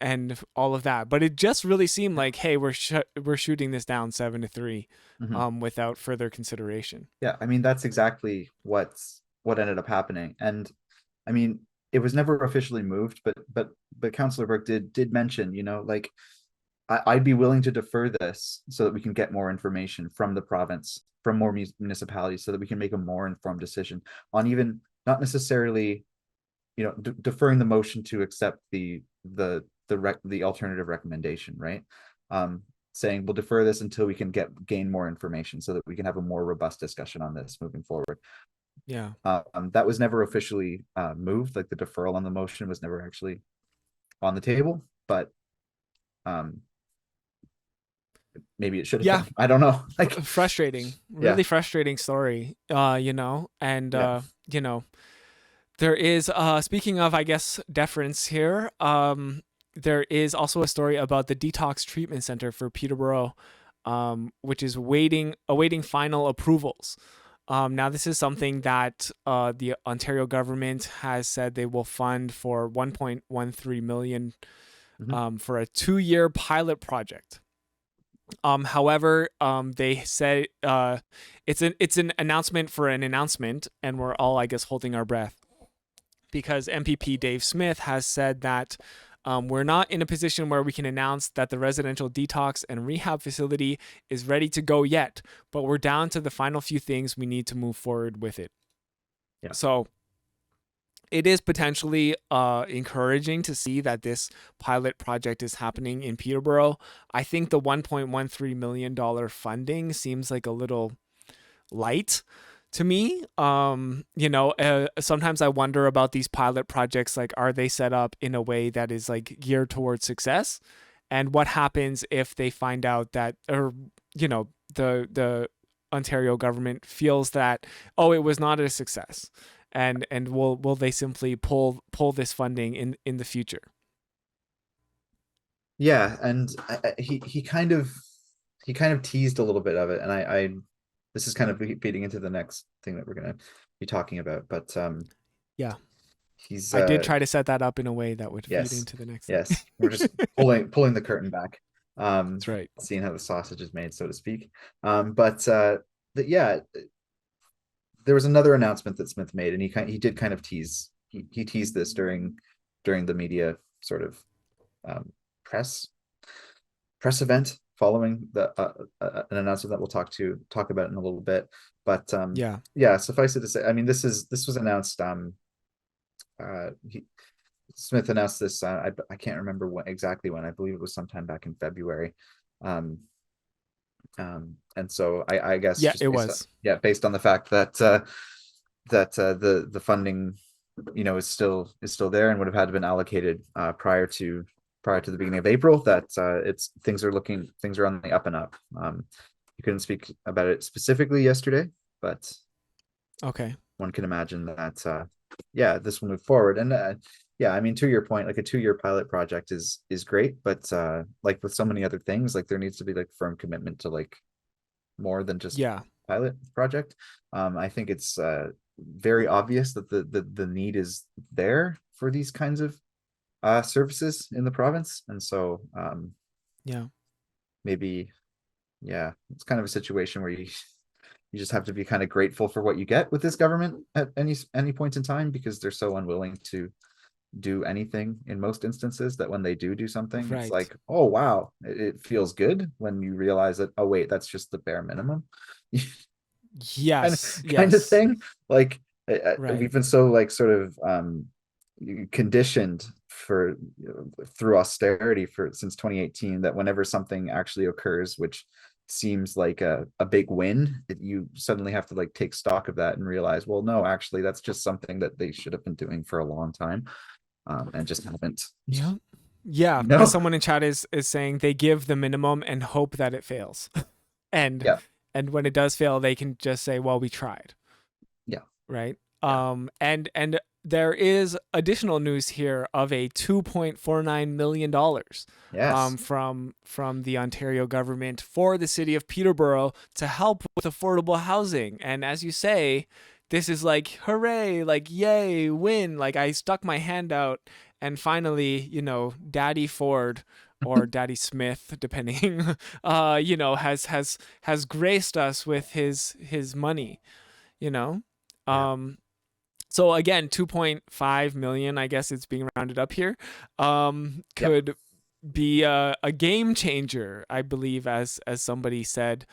all of that. But it just really seemed like, hey, we're shooting this down 7-3, mhm. without further consideration. Yeah, I mean that's exactly what ended up happening. And I mean it was never officially moved, but Councillor Burke did mention, like I'd be willing to defer this so that we can get more information from the province, from more municipalities, so that we can make a more informed decision on, even not necessarily, deferring the motion to accept the alternative recommendation, right? Saying we'll defer this until we can gain more information so that we can have a more robust discussion on this moving forward. Yeah. That was never officially moved. Like the deferral on the motion was never actually on the table, but um, maybe it should have Yeah. been. I don't know. Like, Frustrating, yeah, really frustrating story. And yeah, there is, speaking of, I guess, deference here, there is also a story about the detox treatment center for Peterborough, which is awaiting final approvals. Now, this is something that the Ontario government has said they will fund for 1.13 million Mhm. for a 2-year pilot project. However, they said it's an announcement for an announcement, and we're all, I guess, holding our breath because MPP Dave Smith has said that we're not in a position where we can announce that the residential detox and rehab facility is ready to go yet, but we're down to the final few things we need to move forward with it. Yeah. So it is potentially encouraging to see that this pilot project is happening in Peterborough. I think the $1.13 million funding seems like a little light to me. Sometimes I wonder about these pilot projects. Like, are they set up in a way that is like geared towards success? And what happens if they find out that, or, the Ontario government feels that, oh, it was not a success, and will they simply pull this funding in the future? Yeah, and he kind of teased a little bit of it, and I this is kind of feeding into the next thing that we're gonna be talking about, but Yeah, he's I did try to set that up in a way that would feed yes, into the next thing. yes, we're just pulling the curtain back, That's right. seeing how the sausage is made, so to speak. Yeah, there was another announcement that Smith made, and he did kind of he teased this during the media sort of press event following an announcement that we'll talk about in a little bit. But Yeah. yeah, suffice it to say, I mean, this was announced. Smith announced this. I can't remember exactly when. I believe it was sometime back in February. Um, and so I guess Yeah, just it was. based on the fact that the funding, is still there and would have had to been allocated prior to the beginning of April, that things are on the up and up. You couldn't speak about it specifically yesterday, but Okay. one can imagine that this will move forward. And I mean, to your point, like a 2-year pilot project is great, but like with so many other things, like there needs to be like firm commitment to like more than just Yeah. pilot project. I think it's very obvious that the need is there for these kinds of services in the province, and so Yeah. maybe it's kind of a situation where you just have to be kind of grateful for what you get with this government at any point in time, because they're so unwilling to do anything in most instances, that when they do something, it's Right. like, oh wow, it feels good when you realize that, oh wait, that's just the bare minimum. kind Yes. of kind of Yes. thing. Like Right. we've been so like sort of conditioned for through austerity since 2018, that whenever something actually occurs which seems like a big win, you suddenly have to like take stock of that and realize, well, no, actually that's just something that they should have been doing for a long time, and just haven't. Yeah. Yeah. No. Someone in chat is saying they give the minimum and hope that it fails. and Yeah. and when it does fail, they can just say, well, we tried. Yeah. Right. Yeah. And there is additional news here of a $2.49 million Yes. from the Ontario government for the city of Peterborough to help with affordable housing. And as you say, this is like, hooray, like, yay, win. Like, I stuck my hand out and finally, Daddy Ford or Daddy Smith, depending, has graced us with his money, you know? Yeah. So again, 2.5 million, I guess it's being rounded up here, Yep. could be a game changer, I believe, as somebody said,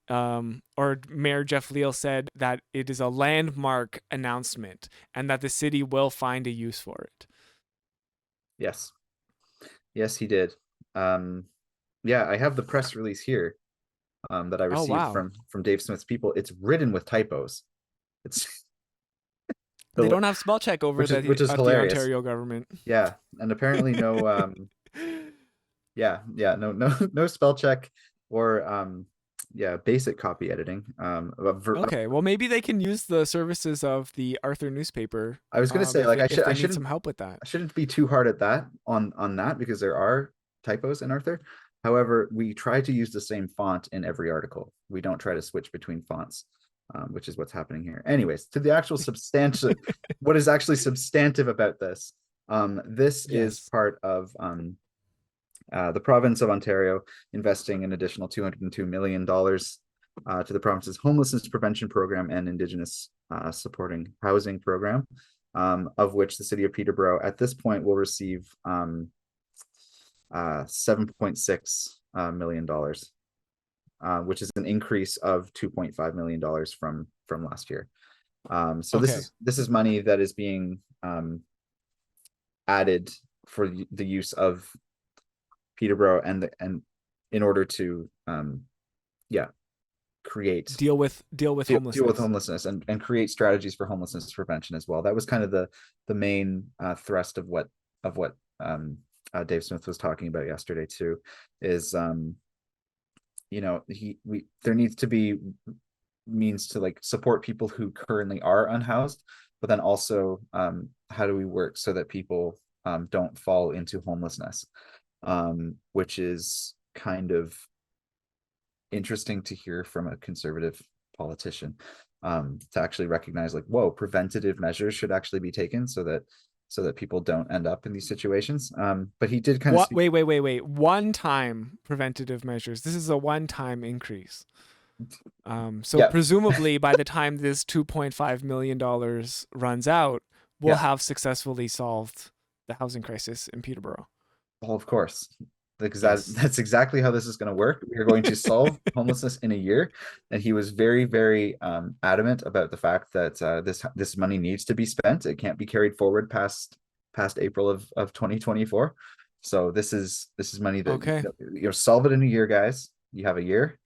or Mayor Jeff Leal said that it is a landmark announcement and that the city will find a use for it. Yes. Yes, he did. I have the press release here, that I Oh, received wow. from Dave Smith's people. It's written with typos. It's They don't have spell check over which is at the hilarious. Ontario government. Yeah, and apparently no no spell check or basic copy editing. Okay, well maybe they can use the services of the Arthur newspaper I was going to say, if like, if they need some help with that. I shouldn't be too hard at that on that, because there are typos in Arthur. However, we try to use the same font in every article. We don't try to switch between fonts, which is what's happening here. Anyways, to the actual substantive, what is actually substantive about this? This is Yes. part of the province of Ontario investing an additional $202 million to the province's homelessness prevention program and Indigenous supporting housing program, of which the city of Peterborough at this point will receive $7.6 million, which is an increase of $2.5 million from last year. So Okay. this is money that is being added for the use of Peterborough and in order to create Deal with deal with homelessness. homelessness and create strategies for homelessness prevention as well. That was kind of the main thrust of what Dave Smith was talking about yesterday too, is there needs to be means to like support people who currently are unhoused, but then also how do we work so that people don't fall into homelessness, which is kind of interesting to hear from a conservative politician, to actually recognize like, whoa, preventative measures should actually be taken so that people don't end up in these situations. But he did kind of What? Wait. One-time preventative measures. This is a one-time increase. So yeah, presumably by the time this $2.5 million runs out, we'll yeah. have successfully solved the housing crisis in Peterborough. Well, of course, because Yes. that's exactly how this is going to work. We are going to solve homelessness in a year, and he was very, very adamant about the fact that this money needs to be spent. It can't be carried forward past April of 2024. So this is money that Okay. solve it in a year, guys. You have a year,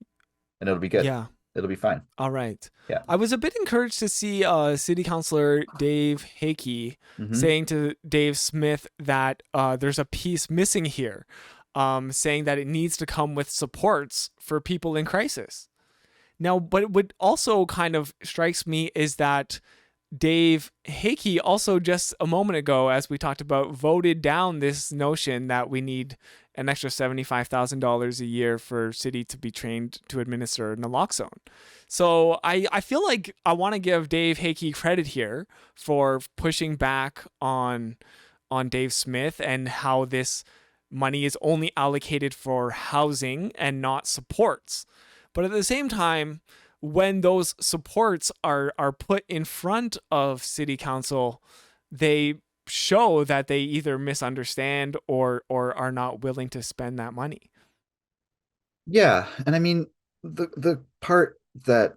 and it'll be good. Yeah. It'll be fine. All right. Yeah. I was a bit encouraged to see City Councilor Dave Hakey Mm-hmm. saying to Dave Smith that there's a piece missing here, saying that it needs to come with supports for people in crisis. Now, but what also kind of strikes me is that Dave Hakey also just a moment ago, as we talked about, voted down this notion that we need an extra $75,000 a year for city to be trained to administer naloxone. So I feel like I want to give Dave Hakey credit here for pushing back on Dave Smith and how this money is only allocated for housing and not supports. But at the same time, when those supports are put in front of city council, they show that they either misunderstand or are not willing to spend that money. Yeah, and I mean the part that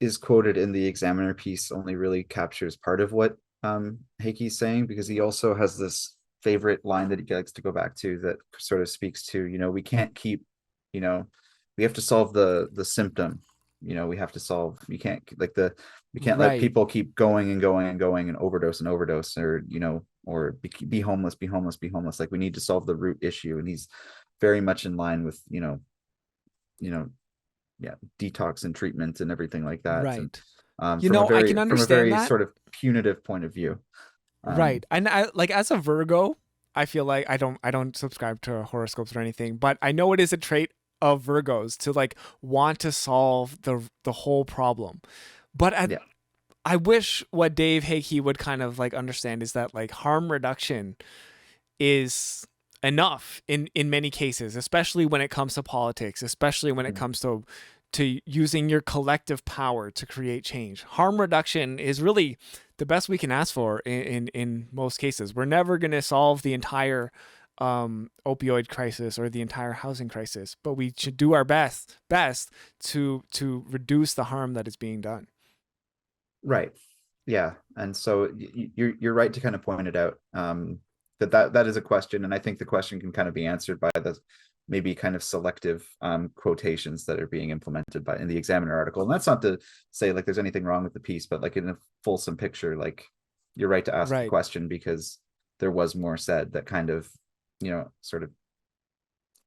is quoted in the Examiner piece only really captures part of what Hakey's saying, because he also has this favorite line that he likes to go back to that sort of speaks to, we can't keep, we have to solve the symptom. We have to solve, we can't let Right. people keep going and going and going and overdose, or or be homeless. Like, we need to solve the root issue. And he's very much in line with detox and treatment and everything like that. And Right. I can from a understand very that. sort of punitive point of view. Right. And I like, as a Virgo, I feel like I don't subscribe to horoscopes or anything, but I know it is a trait of Virgos to like want to solve the whole problem. But Yeah. I wish what Dave Hakey would kind of like understand is that like harm reduction is enough in many cases, especially when it comes to politics, especially when it comes to using your collective power to create change. Harm reduction is really the best we can ask for in most cases. We're never going to solve the entire opioid crisis or the entire housing crisis, but we should do our best to reduce the harm that is being done. Right. Yeah. And so you're right to kind of point it out, that is a question, and I think the question can kind of be answered by the maybe kind of selective quotations that are being implemented by in the Examiner article. And that's not to say like there's anything wrong with the piece, but like in a fulsome picture, like, you're right to ask the Right. question, because there was more said that kind of sort of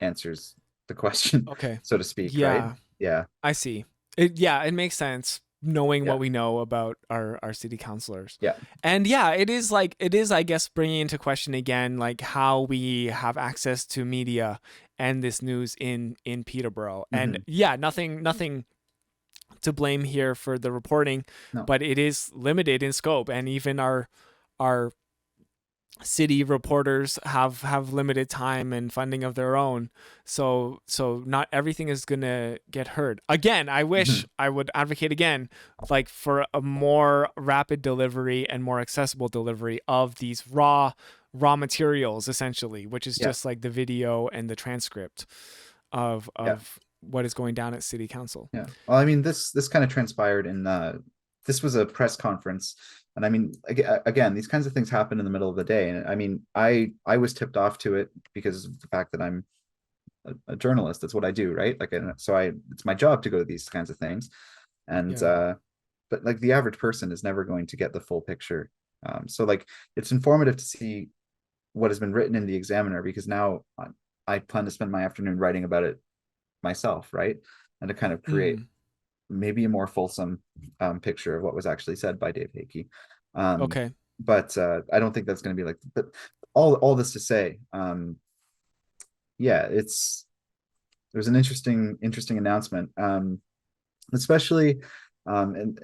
answers the question, Okay. so to speak, right? Yeah. Yeah. I see. It makes sense knowing Yeah. what we know about our city councilors. Yeah. And yeah, it is I guess bringing into question again like how we have access to media and this news in Peterborough. And Hmm. yeah, nothing to blame here for the reporting, No. but it is limited in scope, and even our city reporters have limited time and funding of their own, so not everything is gonna get heard. Again, I wish Hmm. I would advocate again like for a more rapid delivery and more accessible delivery of these raw materials, essentially, which is Yeah. just like the video and the transcript of Yeah. what is going down at city council. Yeah. Well, I mean, this kind of transpired in this was a press conference, and I mean, again, these kinds of things happen in the middle of the day, and I mean, I was tipped off to it because of the fact that I'm a journalist. That's what I do, right? Like, so it's my job to go to these kinds of things, and Yeah. but like the average person is never going to get the full picture. So like, it's informative to see what has been written in the Examiner, because now I plan to spend my afternoon writing about it myself, right? And to kind of create Mm, maybe a more fulsome picture of what was actually said by Dave Hakey. Um, okay. but I don't think that's going to be like. But all this to say, yeah, there's an interesting announcement, especially, and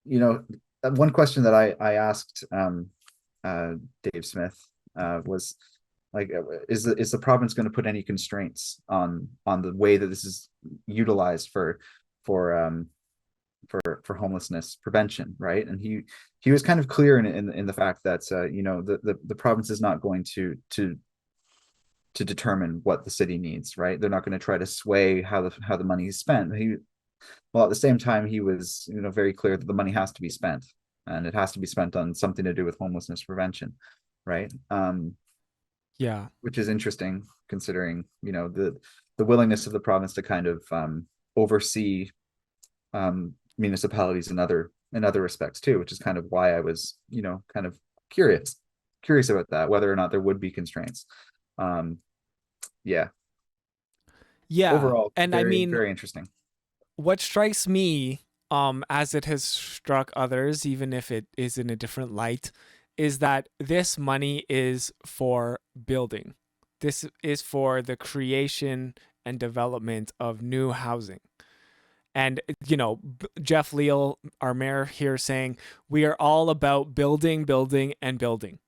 you know, one question that I asked uh, Dave Smith was like, is the province going to put any constraints on the way that this is utilized for for homelessness prevention, right? And he was kind of clear in the fact that the province is not going to determine what the city needs, right? They're not going to try to sway how the money is spent. Well, at the same time, he was very clear that the money has to be spent, and it has to be spent on something to do with homelessness prevention, right? Yeah. Which is interesting considering the willingness of the province to kind of oversee municipalities in other respects too, which is kind of why I was kind of curious about that, whether or not there would be constraints. Um, yeah, Yeah. overall, And I very mean, very interesting. what strikes me, as it has struck others, even if it is in a different light, is that this money is for building. This is for the creation and development of new housing. And, Jeff Leal, our mayor here, saying, we are all about building, building, and building.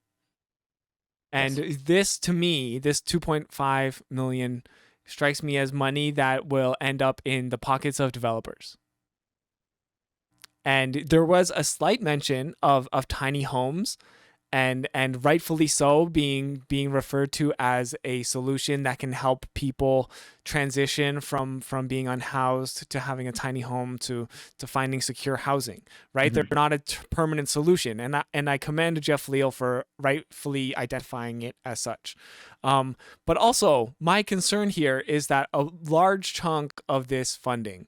And Yes. this, to me, this 2.5 million strikes me as money that will end up in the pockets of developers. And there was a slight mention of tiny homes, and rightfully so, being referred to as a solution that can help people transition from being unhoused to having a tiny home to finding secure housing, right? They're Mhm. not a permanent solution, and I commend Jeff Leal for rightfully identifying it as such. But also, my concern here is that a large chunk of this funding,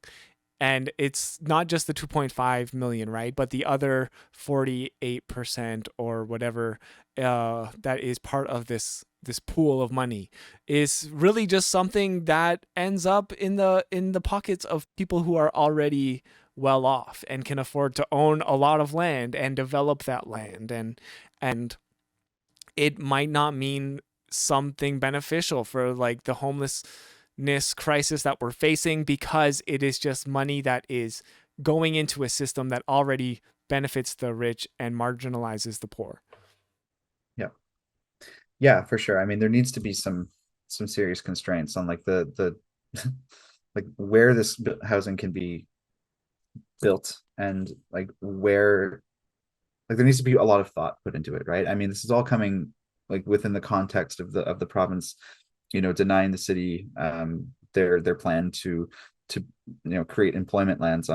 and it's not just the 2.5 million, right, but the other 48% or whatever, that is part of this pool of money, is really just something that ends up in the pockets of people who are already well off and can afford to own a lot of land and develop that land, and it might not mean something beneficial for like the homelessness crisis that we're facing, because it is just money that is going into a system that already benefits the rich and marginalizes the poor. Yeah. Yeah, for sure. I mean, there needs to be some serious constraints on like the like where this housing can be built, and like where, like, there needs to be a lot of thought put into it, right? I mean, this is all coming like within the context of the province, denying the city their plan to create employment lands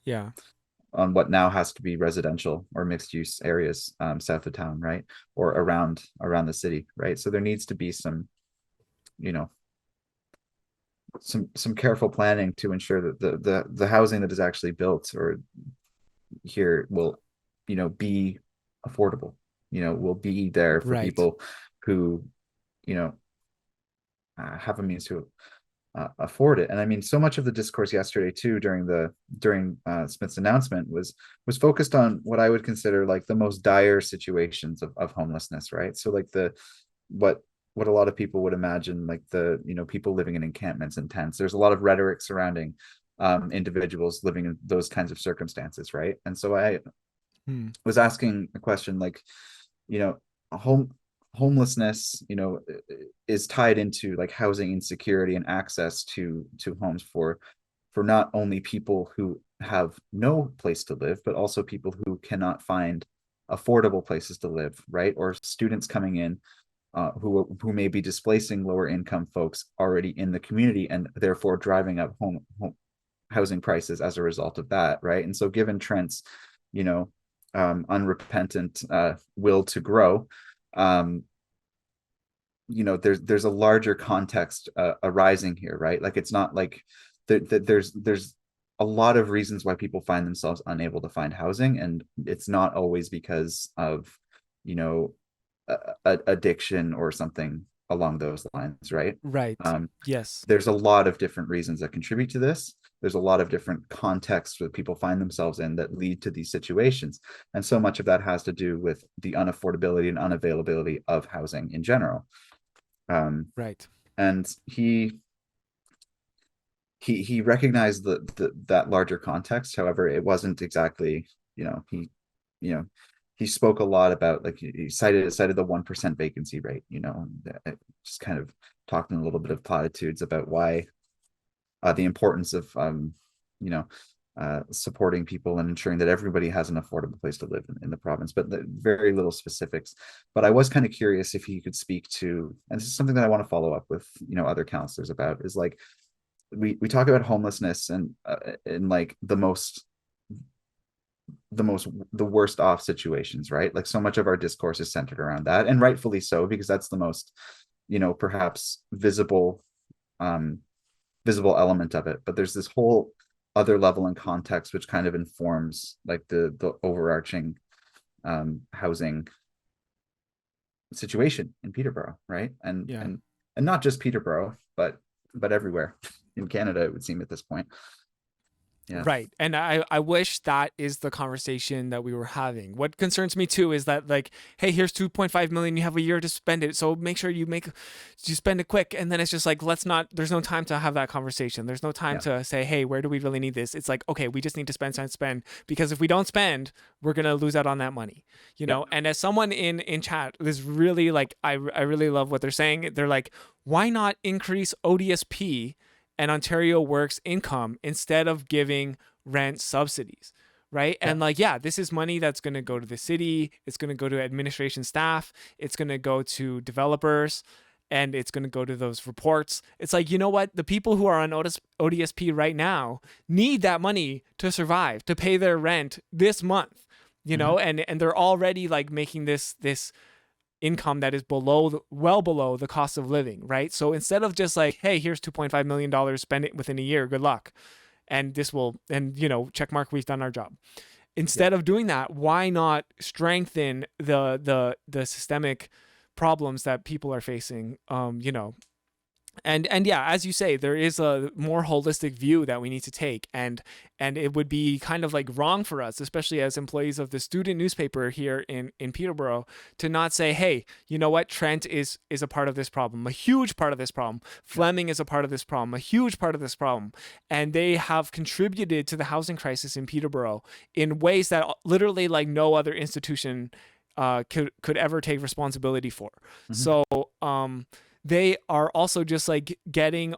Yeah. on what now has to be residential or mixed use areas south of town, right? Or around the city, right? So there needs to be you know some careful planning to ensure that the housing that is actually built or here will be affordable, will be there for Right. people who you know have a means to afford it. And I mean, so much of the discourse yesterday too, during Smith's announcement, was focused on what I would consider like the most dire situations of homelessness, right? So like what what a lot of people would imagine, like people living in encampments and tents. There's a lot of rhetoric surrounding individuals living in those kinds of circumstances, right? And so I was asking a question like, you know, homelessness, is tied into like housing insecurity and access to homes for not only people who have no place to live, but also people who cannot find affordable places to live, right? Or students coming in who may be displacing lower income folks already in the community and therefore driving up home housing prices as a result of that, right? And so given Trent's, unrepentant will to grow, there's a larger context arising here, right? Like it's not like there's a lot of reasons why people find themselves unable to find housing, and it's not always because of addiction or something along those lines, right? Right. Yes. There's a lot of different reasons that contribute to this. There's a lot of different contexts that people find themselves in that lead to these situations. And so much of that has to do with the unaffordability and unavailability of housing in general. Right. And he recognized that larger context. However, it wasn't exactly, he spoke a lot about, like, he cited the 1% vacancy rate, just kind of talking a little bit of platitudes about why the importance of supporting people and ensuring that everybody has an affordable place to live in the province, but very little specifics. But I was kind of curious if he could speak to, and this is something that I want to follow up with other counselors about, is like we talk about homelessness and in like the worst off situations, right? Like so much of our discourse is centered around that, and rightfully so, because that's the most perhaps visible element of it. But there's this whole other level and context which kind of informs like the overarching housing situation in Peterborough, right? And Yeah. and not just Peterborough, but everywhere in Canada, it would seem at this point. Yeah. Right. And I wish that is the conversation that we were having. What concerns me too is that, like, hey, here's 2.5 million, you have a year to spend it. So make sure you spend it quick. And then it's just like, there's no time to have that conversation. There's no time to say, hey, where do we really need this? It's like, okay, we just need to spend, because if we don't spend, we're going to lose out on that money, know? And as someone in chat, this really, like, I really love what they're saying. They're like, why not increase ODSP and Ontario Works income instead of giving rent subsidies, right? And like, this is money that's going to go to the city. It's going to go to administration staff. It's going to go to developers, and it's going to go to those reports. It's like, you know what? The people who are on ODSP right now need that money to survive, to pay their rent this month, know, and they're already like making this income that is well below the cost of living, right? So instead of just like, hey, here's $2.5 million, spend it within a year, good luck, and this will, and check mark, we've done our job. Instead of doing that, why not strengthen the systemic problems that people are facing? And yeah, as you say, there is a more holistic view that we need to take, and it would be kind of like wrong for us, especially as employees of the student newspaper here in Peterborough, to not say, hey, you know what, Trent is a part of this problem, a huge part of this problem. Fleming is a part of this problem, a huge part of this problem, and they have contributed to the housing crisis in Peterborough in ways that literally like no other institution could ever take responsibility for. So they are also just like getting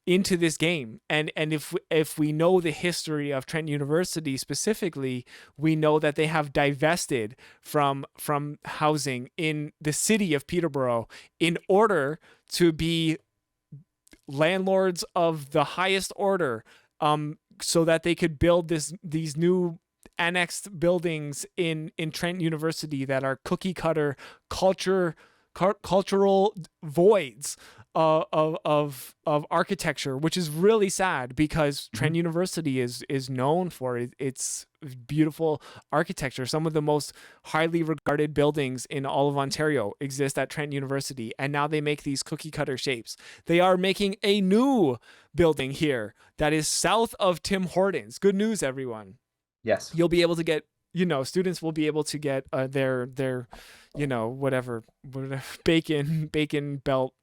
into this game. And if we know the history of Trent University specifically, we know that they have divested from housing in the city of Peterborough in order to be landlords of the highest order, so that they could build these new annexed buildings in Trent University that are cookie cutter cultural voids, of architecture, which is really sad because Trent University is known for its beautiful architecture. Some of the most highly regarded buildings in all of Ontario exist at Trent University, and now they make these cookie cutter shapes. They are making a new building here that is south of Tim Hortons. Good news, everyone. Yes. You'll be able to get, students will be able to get their whatever bacon belt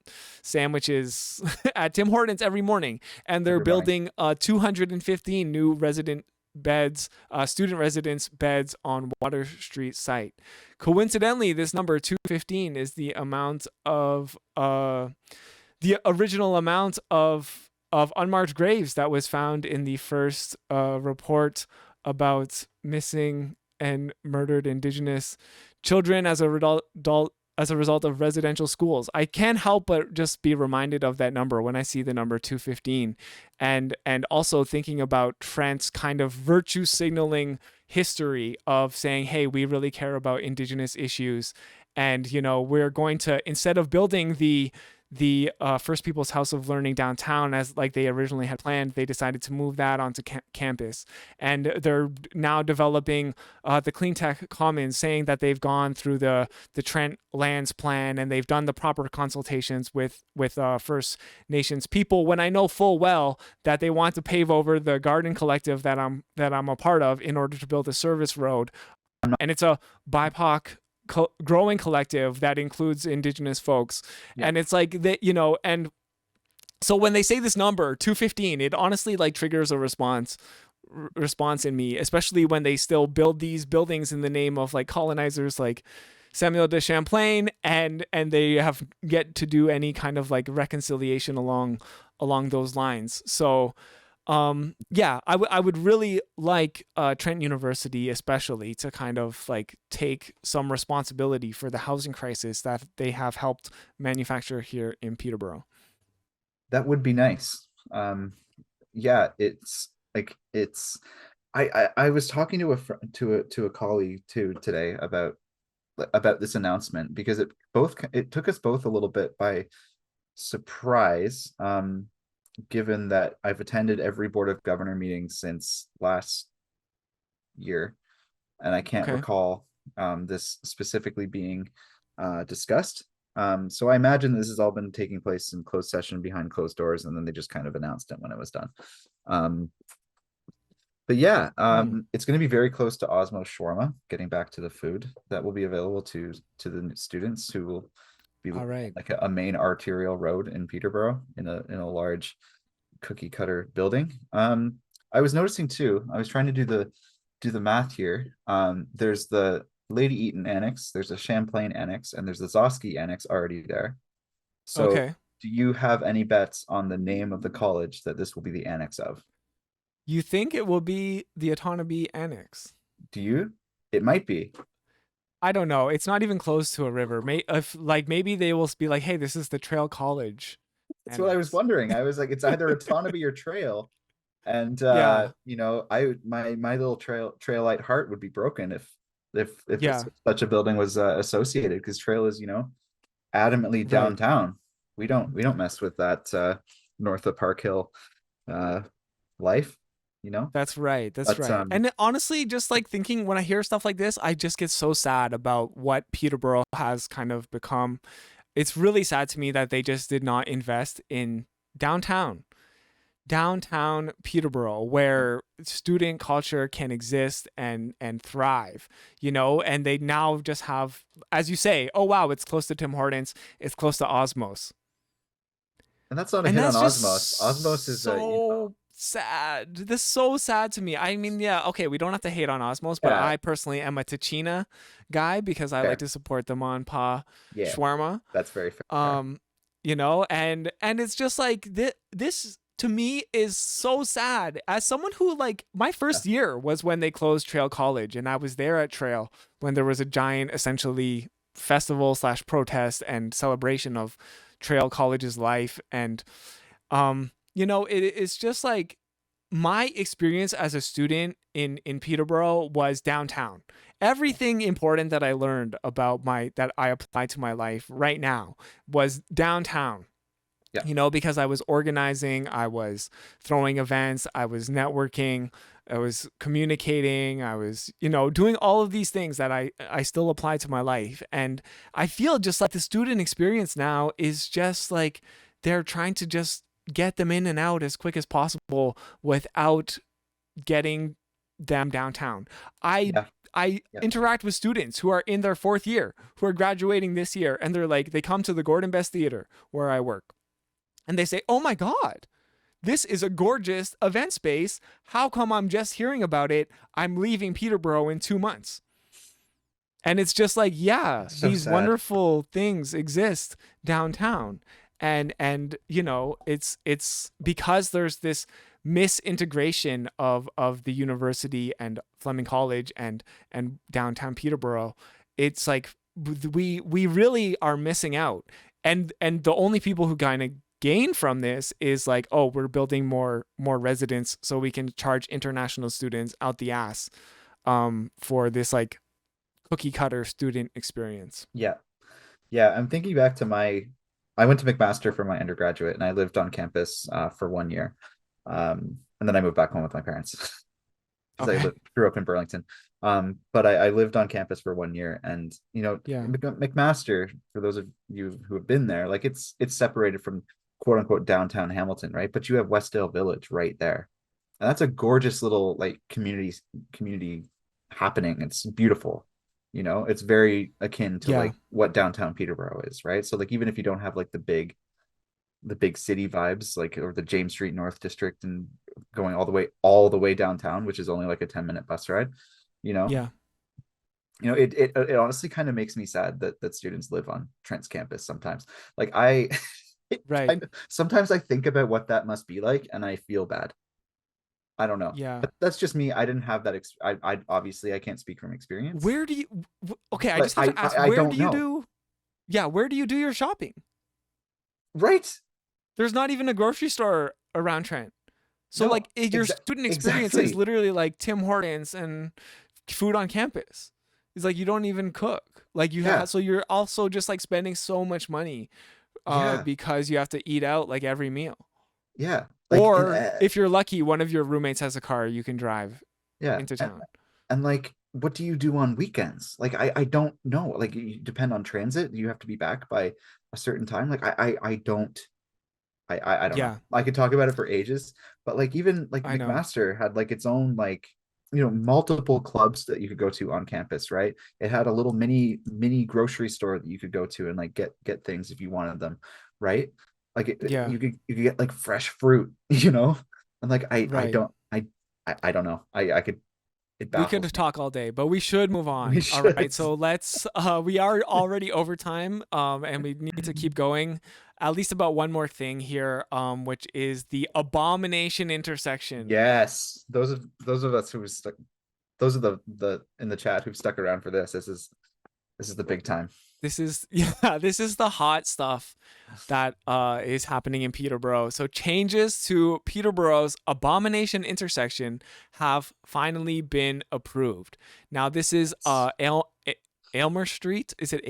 sandwiches at Tim Hortons every morning. And they're building 215 new student residence beds on Water Street site. Coincidentally, this number 215 is the amount of the original amount of unmarked graves that was found in the first report about missing and murdered Indigenous children as a result of residential schools. I can't help but just be reminded of that number when I see the number 215, and also thinking about Trent's kind of virtue signaling history of saying, hey, we really care about Indigenous issues, and we're going to, instead of building the First People's House of Learning downtown as like they originally had planned, they decided to move that onto campus. And they're now developing the Clean Tech Commons, saying that they've gone through the Trent Lands Plan and they've done the proper consultations with First Nations people, when I know full well that they want to pave over the Garden Collective that I'm a part of in order to build a service road. And it's a BIPOC growing collective that includes Indigenous folks. Yeah. And it's like that, and so when they say this number 215, it honestly like triggers a response in me, especially when they still build these buildings in the name of like colonizers like Samuel de Champlain, and they have yet to do any kind of like reconciliation along those lines. So I would really like Trent University especially to kind of like take some responsibility for the housing crisis that they have helped manufacture here in Peterborough. That would be nice. It's like I was talking to a colleague too today about this announcement, because it took us both a little bit by surprise. Given that I've attended every Board of Governor meeting since last year, and I can't recall this specifically being discussed. So I imagine this has all been taking place in closed session behind closed doors, and then they just kind of announced it when it was done. It's going to be very close to Osmow's Shawarma, getting back to the food that will be available to the students who will be like a main arterial road in Peterborough in a large cookie cutter building. I was noticing too, I was trying to do the math here. There's the Lady Eaton Annex, there's a Champlain Annex, and there's the Zosky Annex already there. So do you have any bets on the name of the college that this will be the annex of? You think it will be the Otonabee Annex? Do you? It might be. I don't know. It's not even close to a river. Maybe they will be like, hey, this is the Trail College. That's what I was wondering. I was like, it's either Otonabee or Trail. And my little trailite heart would be broken if such a building was associated, because Trail is, adamantly downtown. We don't mess with that north of Park Hill life. That's right. And honestly, just like thinking, when I hear stuff like this, I just get so sad about what Peterborough has kind of become. It's really sad to me that they just did not invest in downtown Peterborough, where student culture can exist and thrive, and they now just have, as you say, oh wow, it's close to Tim Hortons, it's close to Osmow's. And that's not a hit on Osmow's. Osmow's is so sad. This is so sad to me. I mean, we don't have to hate on Osmow's, but I personally am a Tachina guy because I like to support the Mon Pa shawarma. That's very fair. And it's just like this to me is so sad. As someone who, like, my first year was when they closed Trail College, and I was there at Trail when there was a giant, essentially, festival / protest and celebration of Trail College's life. And it's just like my experience as a student in Peterborough was downtown. Everything important that I learned about that I applied to my life right now was downtown. Yeah. because I was organizing, I was throwing events, I was networking, I was communicating, I was, doing all of these things that I still apply to my life. And I feel just like the student experience now is just like they're trying to just get them in and out as quick as possible without getting them downtown. I Yeah. I Yeah. interact with students who are in their fourth year, who are graduating this year, and they come to the Gordon Best Theater where I work, and they say, "Oh my God, this is a gorgeous event space. How come I'm just hearing about it? I'm leaving Peterborough in 2 months." And it's just like, yeah, That's so these sad. wonderful things exist downtown. And it's because there's this misintegration of the university and Fleming College and downtown Peterborough. It's like we really are missing out. And the only people who kind of gain from this is like, oh, we're building more residents so we can charge international students out the ass for this like cookie cutter student experience. Yeah. Yeah. I'm thinking back to I went to McMaster for my undergraduate and I lived on campus for 1 year. And then I moved back home with my parents because Okay. grew up in Burlington. But I lived on campus for 1 year, and Yeah. McMaster, for those of you who have been there, like it's separated from quote unquote downtown Hamilton, right? But you have Westdale Village right there, and that's a gorgeous little like community happening. It's beautiful. It's very akin to Yeah. like what downtown Peterborough is, right? So like even if you don't have like the big city vibes, like, or the James Street North District and going all the way downtown, which is only like a 10-minute bus ride, you know Yeah. it honestly kind of makes me sad that students live on Trent's campus sometimes. Like I Right. sometimes I think about what that must be like and I feel bad. I don't know, Yeah. but that's just me. I didn't have that I obviously I can't speak from experience, Where do you Okay, I but just have to ask, I don't know. where do you do your shopping? Right. There's not even a grocery store around Trent. So No, like your student experience is exactly. literally like Tim Hortons and food on campus. It's like you don't even cook. Like you Yeah. have, so you're also just like spending so much money Yeah. because you have to eat out like every meal. Yeah. Like, and Or if you're lucky, one of your roommates has a car, you can drive yeah. into town. And like, what do you do on weekends? Like, I don't know. Like, you depend on transit. You have to be back by a certain time. Like, I don't, I don't know. Yeah, I could talk about it for ages, but like, even like I know. McMaster had like its own, like, multiple clubs that you could go to on campus, right? It had a little mini grocery store that you could go to and like get things if you wanted them, right? Like Yeah, you could get like fresh fruit, and like I right. don't I don't know. I could it We could baffles me. talk all day, but we should move We on. All should. right, so let's. We are already over time, and we need to keep going. At least about one more thing here, which is the abomination intersection. Yes, those of us who stuck, those are the in the chat who've stuck around for this. This is the big time. This is yeah, this is the hot stuff that is happening in Peterborough. So changes to Peterborough's abomination intersection have finally been approved. Now this is Aylmer Street. Is it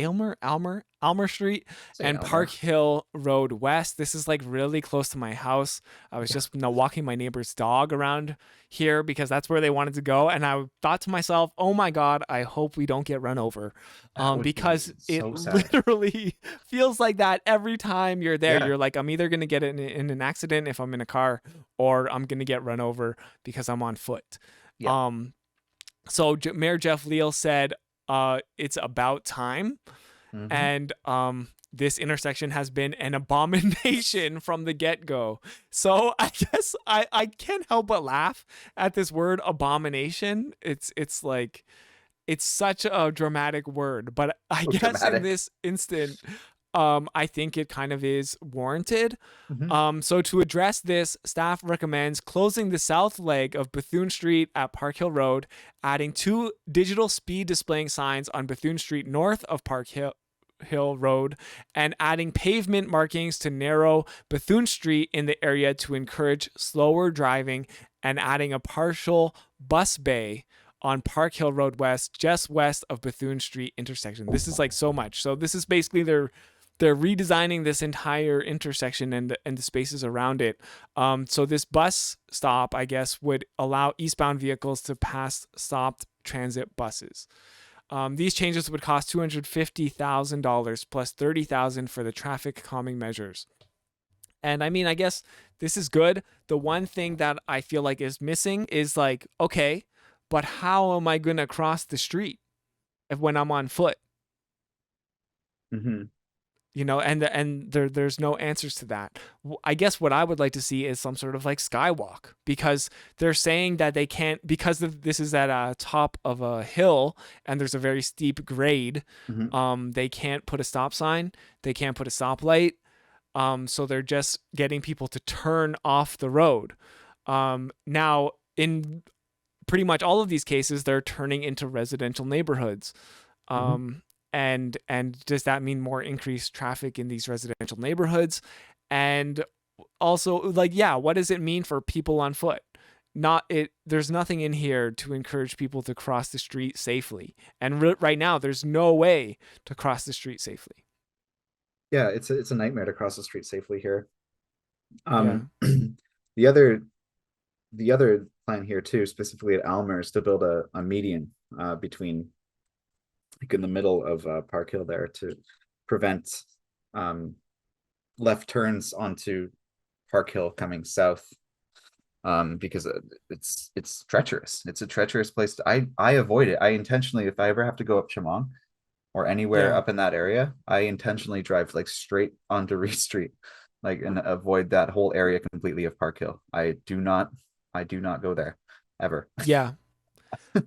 Almer Street Say and Park Elmer. Hill Road West. This is like really close to my house. I was Yeah. just walking my neighbor's dog around here because that's where they wanted to go, and I thought to myself, "Oh my God, I hope we don't get run over." That would Because be it so sad. literally feels like that every time you're there. Yeah. You're like, I'm either gonna get in an accident if I'm in a car, or I'm gonna get run over because I'm on foot. Yeah. Um, so Mayor Jeff Leal said, it's about time, Hmm. and this intersection has been an abomination from the get-go. So I guess I can't help but laugh at this word abomination. It's like it's such a dramatic word, but I So guess in dramatic. this instant, I think it kind of is warranted. Hmm. So to address this, staff recommends closing the south leg of Bethune Street at Park Hill Road, adding 2 digital speed displaying signs on Bethune Street north of Park Hill Road, and adding pavement markings to narrow Bethune Street in the area to encourage slower driving, and adding a partial bus bay on Park Hill Road West, just west of Bethune Street intersection. This is like so much. So this is basically they're redesigning this entire intersection and the spaces around it. So this bus stop, I guess, would allow eastbound vehicles to pass stopped transit buses. These changes would cost $250,000 plus $30,000 for the traffic calming measures. And I mean, I guess this is good. The one thing that I feel like is missing is like, okay, but how am I gonna cross the street when I'm on foot? Mm-hmm. And there's no answers to that. I guess what I would like to see is some sort of like skywalk, because they're saying that they can't, because this is at a top of a hill and there's a very steep grade. Mm-hmm. They can't put a stop sign, they can't put a stoplight. So they're just getting people to turn off the road. Now, in pretty much all of these cases, they're turning into residential neighborhoods. Mm-hmm. And does that mean more increased traffic in these residential neighborhoods? And also, like, yeah, what does it mean for people on foot? There's nothing in here to encourage people to cross the street safely. And right now, there's no way to cross the street safely. Yeah, it's a nightmare to cross the street safely here. Yeah. The other the other plan here too, specifically at Almer, is to build a median between, like, in the middle of Park Hill there, to prevent left turns onto Park Hill coming south, because it's treacherous. It's a treacherous place. I avoid it. I intentionally, if I ever have to go up Chemong or anywhere Yeah. up in that area, I intentionally drive like straight onto Reed Street, like, and avoid that whole area completely of Park Hill. I do not go there ever. Yeah.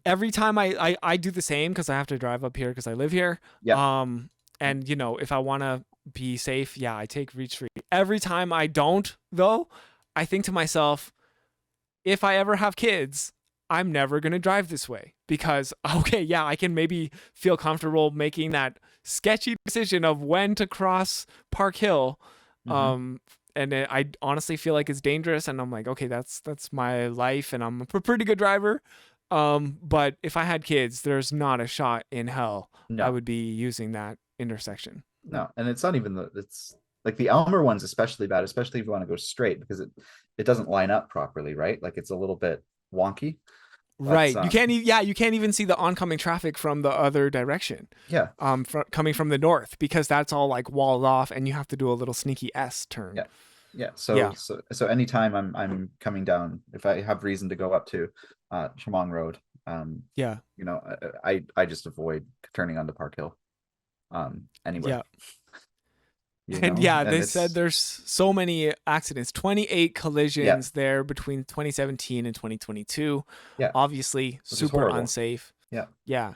Every time I do the same, because I have to drive up here because I live here. Yeah. And if I want to be safe, yeah, I take Reach Street. Every time I don't, though, I think to myself, if I ever have kids, I'm never going to drive this way, because, okay, yeah, I can maybe feel comfortable making that sketchy decision of when to cross Park Hill. Mm-hmm. I honestly feel like it's dangerous, and I'm like, okay, that's my life, and I'm a pretty good driver. But if I had kids, there's not a shot in hell I No, would be using that intersection. no, and it's not even it's like the Elmer one's especially bad, especially if you want to go straight, because it doesn't line up properly, right? Like, it's a little bit wonky. But Right. You can't even see the oncoming traffic from the other direction. yeah, Coming from the north, because that's all like walled off, and you have to do a little sneaky S turn. yeah, yeah. So Yeah. so anytime I'm coming down, if I have reason to go up to Chemong Road, um, Yeah. I just avoid turning onto Park Hill anyway. Yeah. And yeah, And they said it's, there's so many accidents, 28 yeah, collisions there between 2017 and 2022. yeah, Obviously, which is super horrible. unsafe. Yeah. Yeah.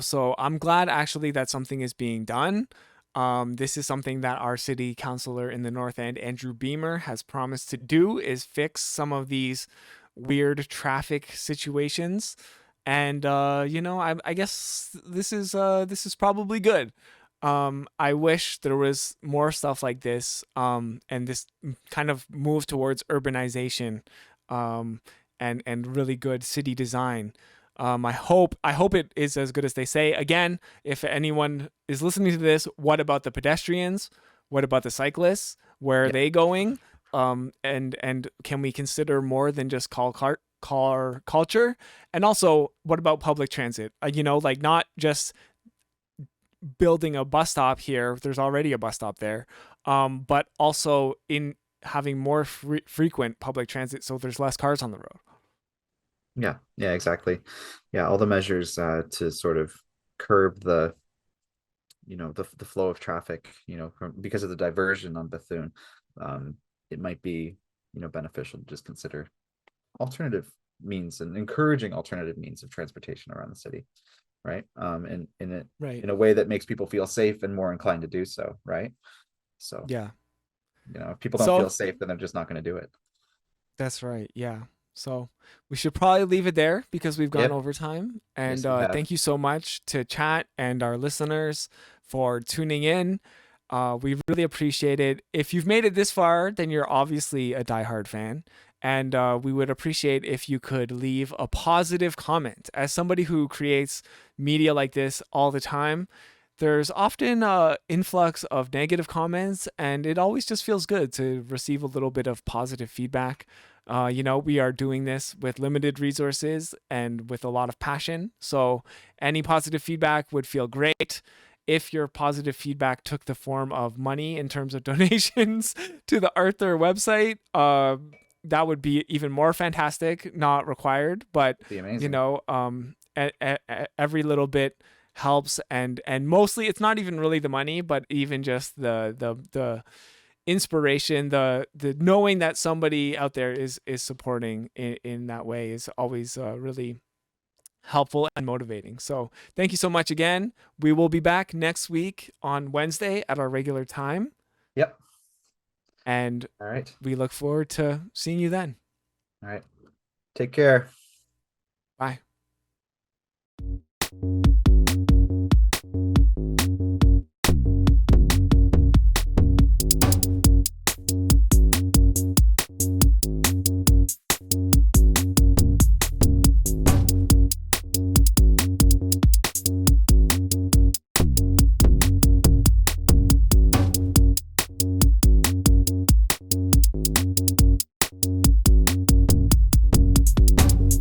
So I'm glad actually that something is being done. This is something that our city councilor in the North End, Andrew Beamer, has promised to do, is fix some of these weird traffic situations. And I guess this is probably good. I wish there was more stuff like this, and this kind of move towards urbanization, um, and really good city design. I hope it is as good as they say. Again, if anyone is listening to this, what about the pedestrians? What about the cyclists? Where are Yeah. they going? And can we consider more than just car culture? And also, what about public transit? Like, not just building a bus stop here. There's already a bus stop there, but also in having more frequent public transit, so there's less cars on the road. Yeah, yeah, exactly. Yeah, all the measures to sort of curb the flow of traffic, because of the diversion on Bethune. It might be, beneficial to just consider alternative means and encouraging alternative means of transportation around the city, right? Right. In a way that makes people feel safe and more inclined to do so, right? So, Yeah. if people don't So feel safe, then they're just not going to do it. that's right. Yeah. So we should probably leave it there because we've gone Yep. over time. And Yes, we have. thank you so much to chat and our listeners for tuning in. We really appreciate it. If you've made it this far, then you're obviously a diehard fan. And we would appreciate if you could leave a positive comment. As somebody who creates media like this all the time, there's often influx of negative comments, and it always just feels good to receive a little bit of positive feedback. We are doing this with limited resources and with a lot of passion. So any positive feedback would feel great. If your positive feedback took the form of money in terms of donations to the Arthur website, that would be even more fantastic. Not required, but Be amazing. every little bit helps, and mostly it's not even really the money, but even just the inspiration, the knowing that somebody out there is supporting in that way is always really helpful and motivating. So thank you so much again. We will be back next week on Wednesday at our regular time, Yep. and All right. we look forward to seeing you then. All right. Take care.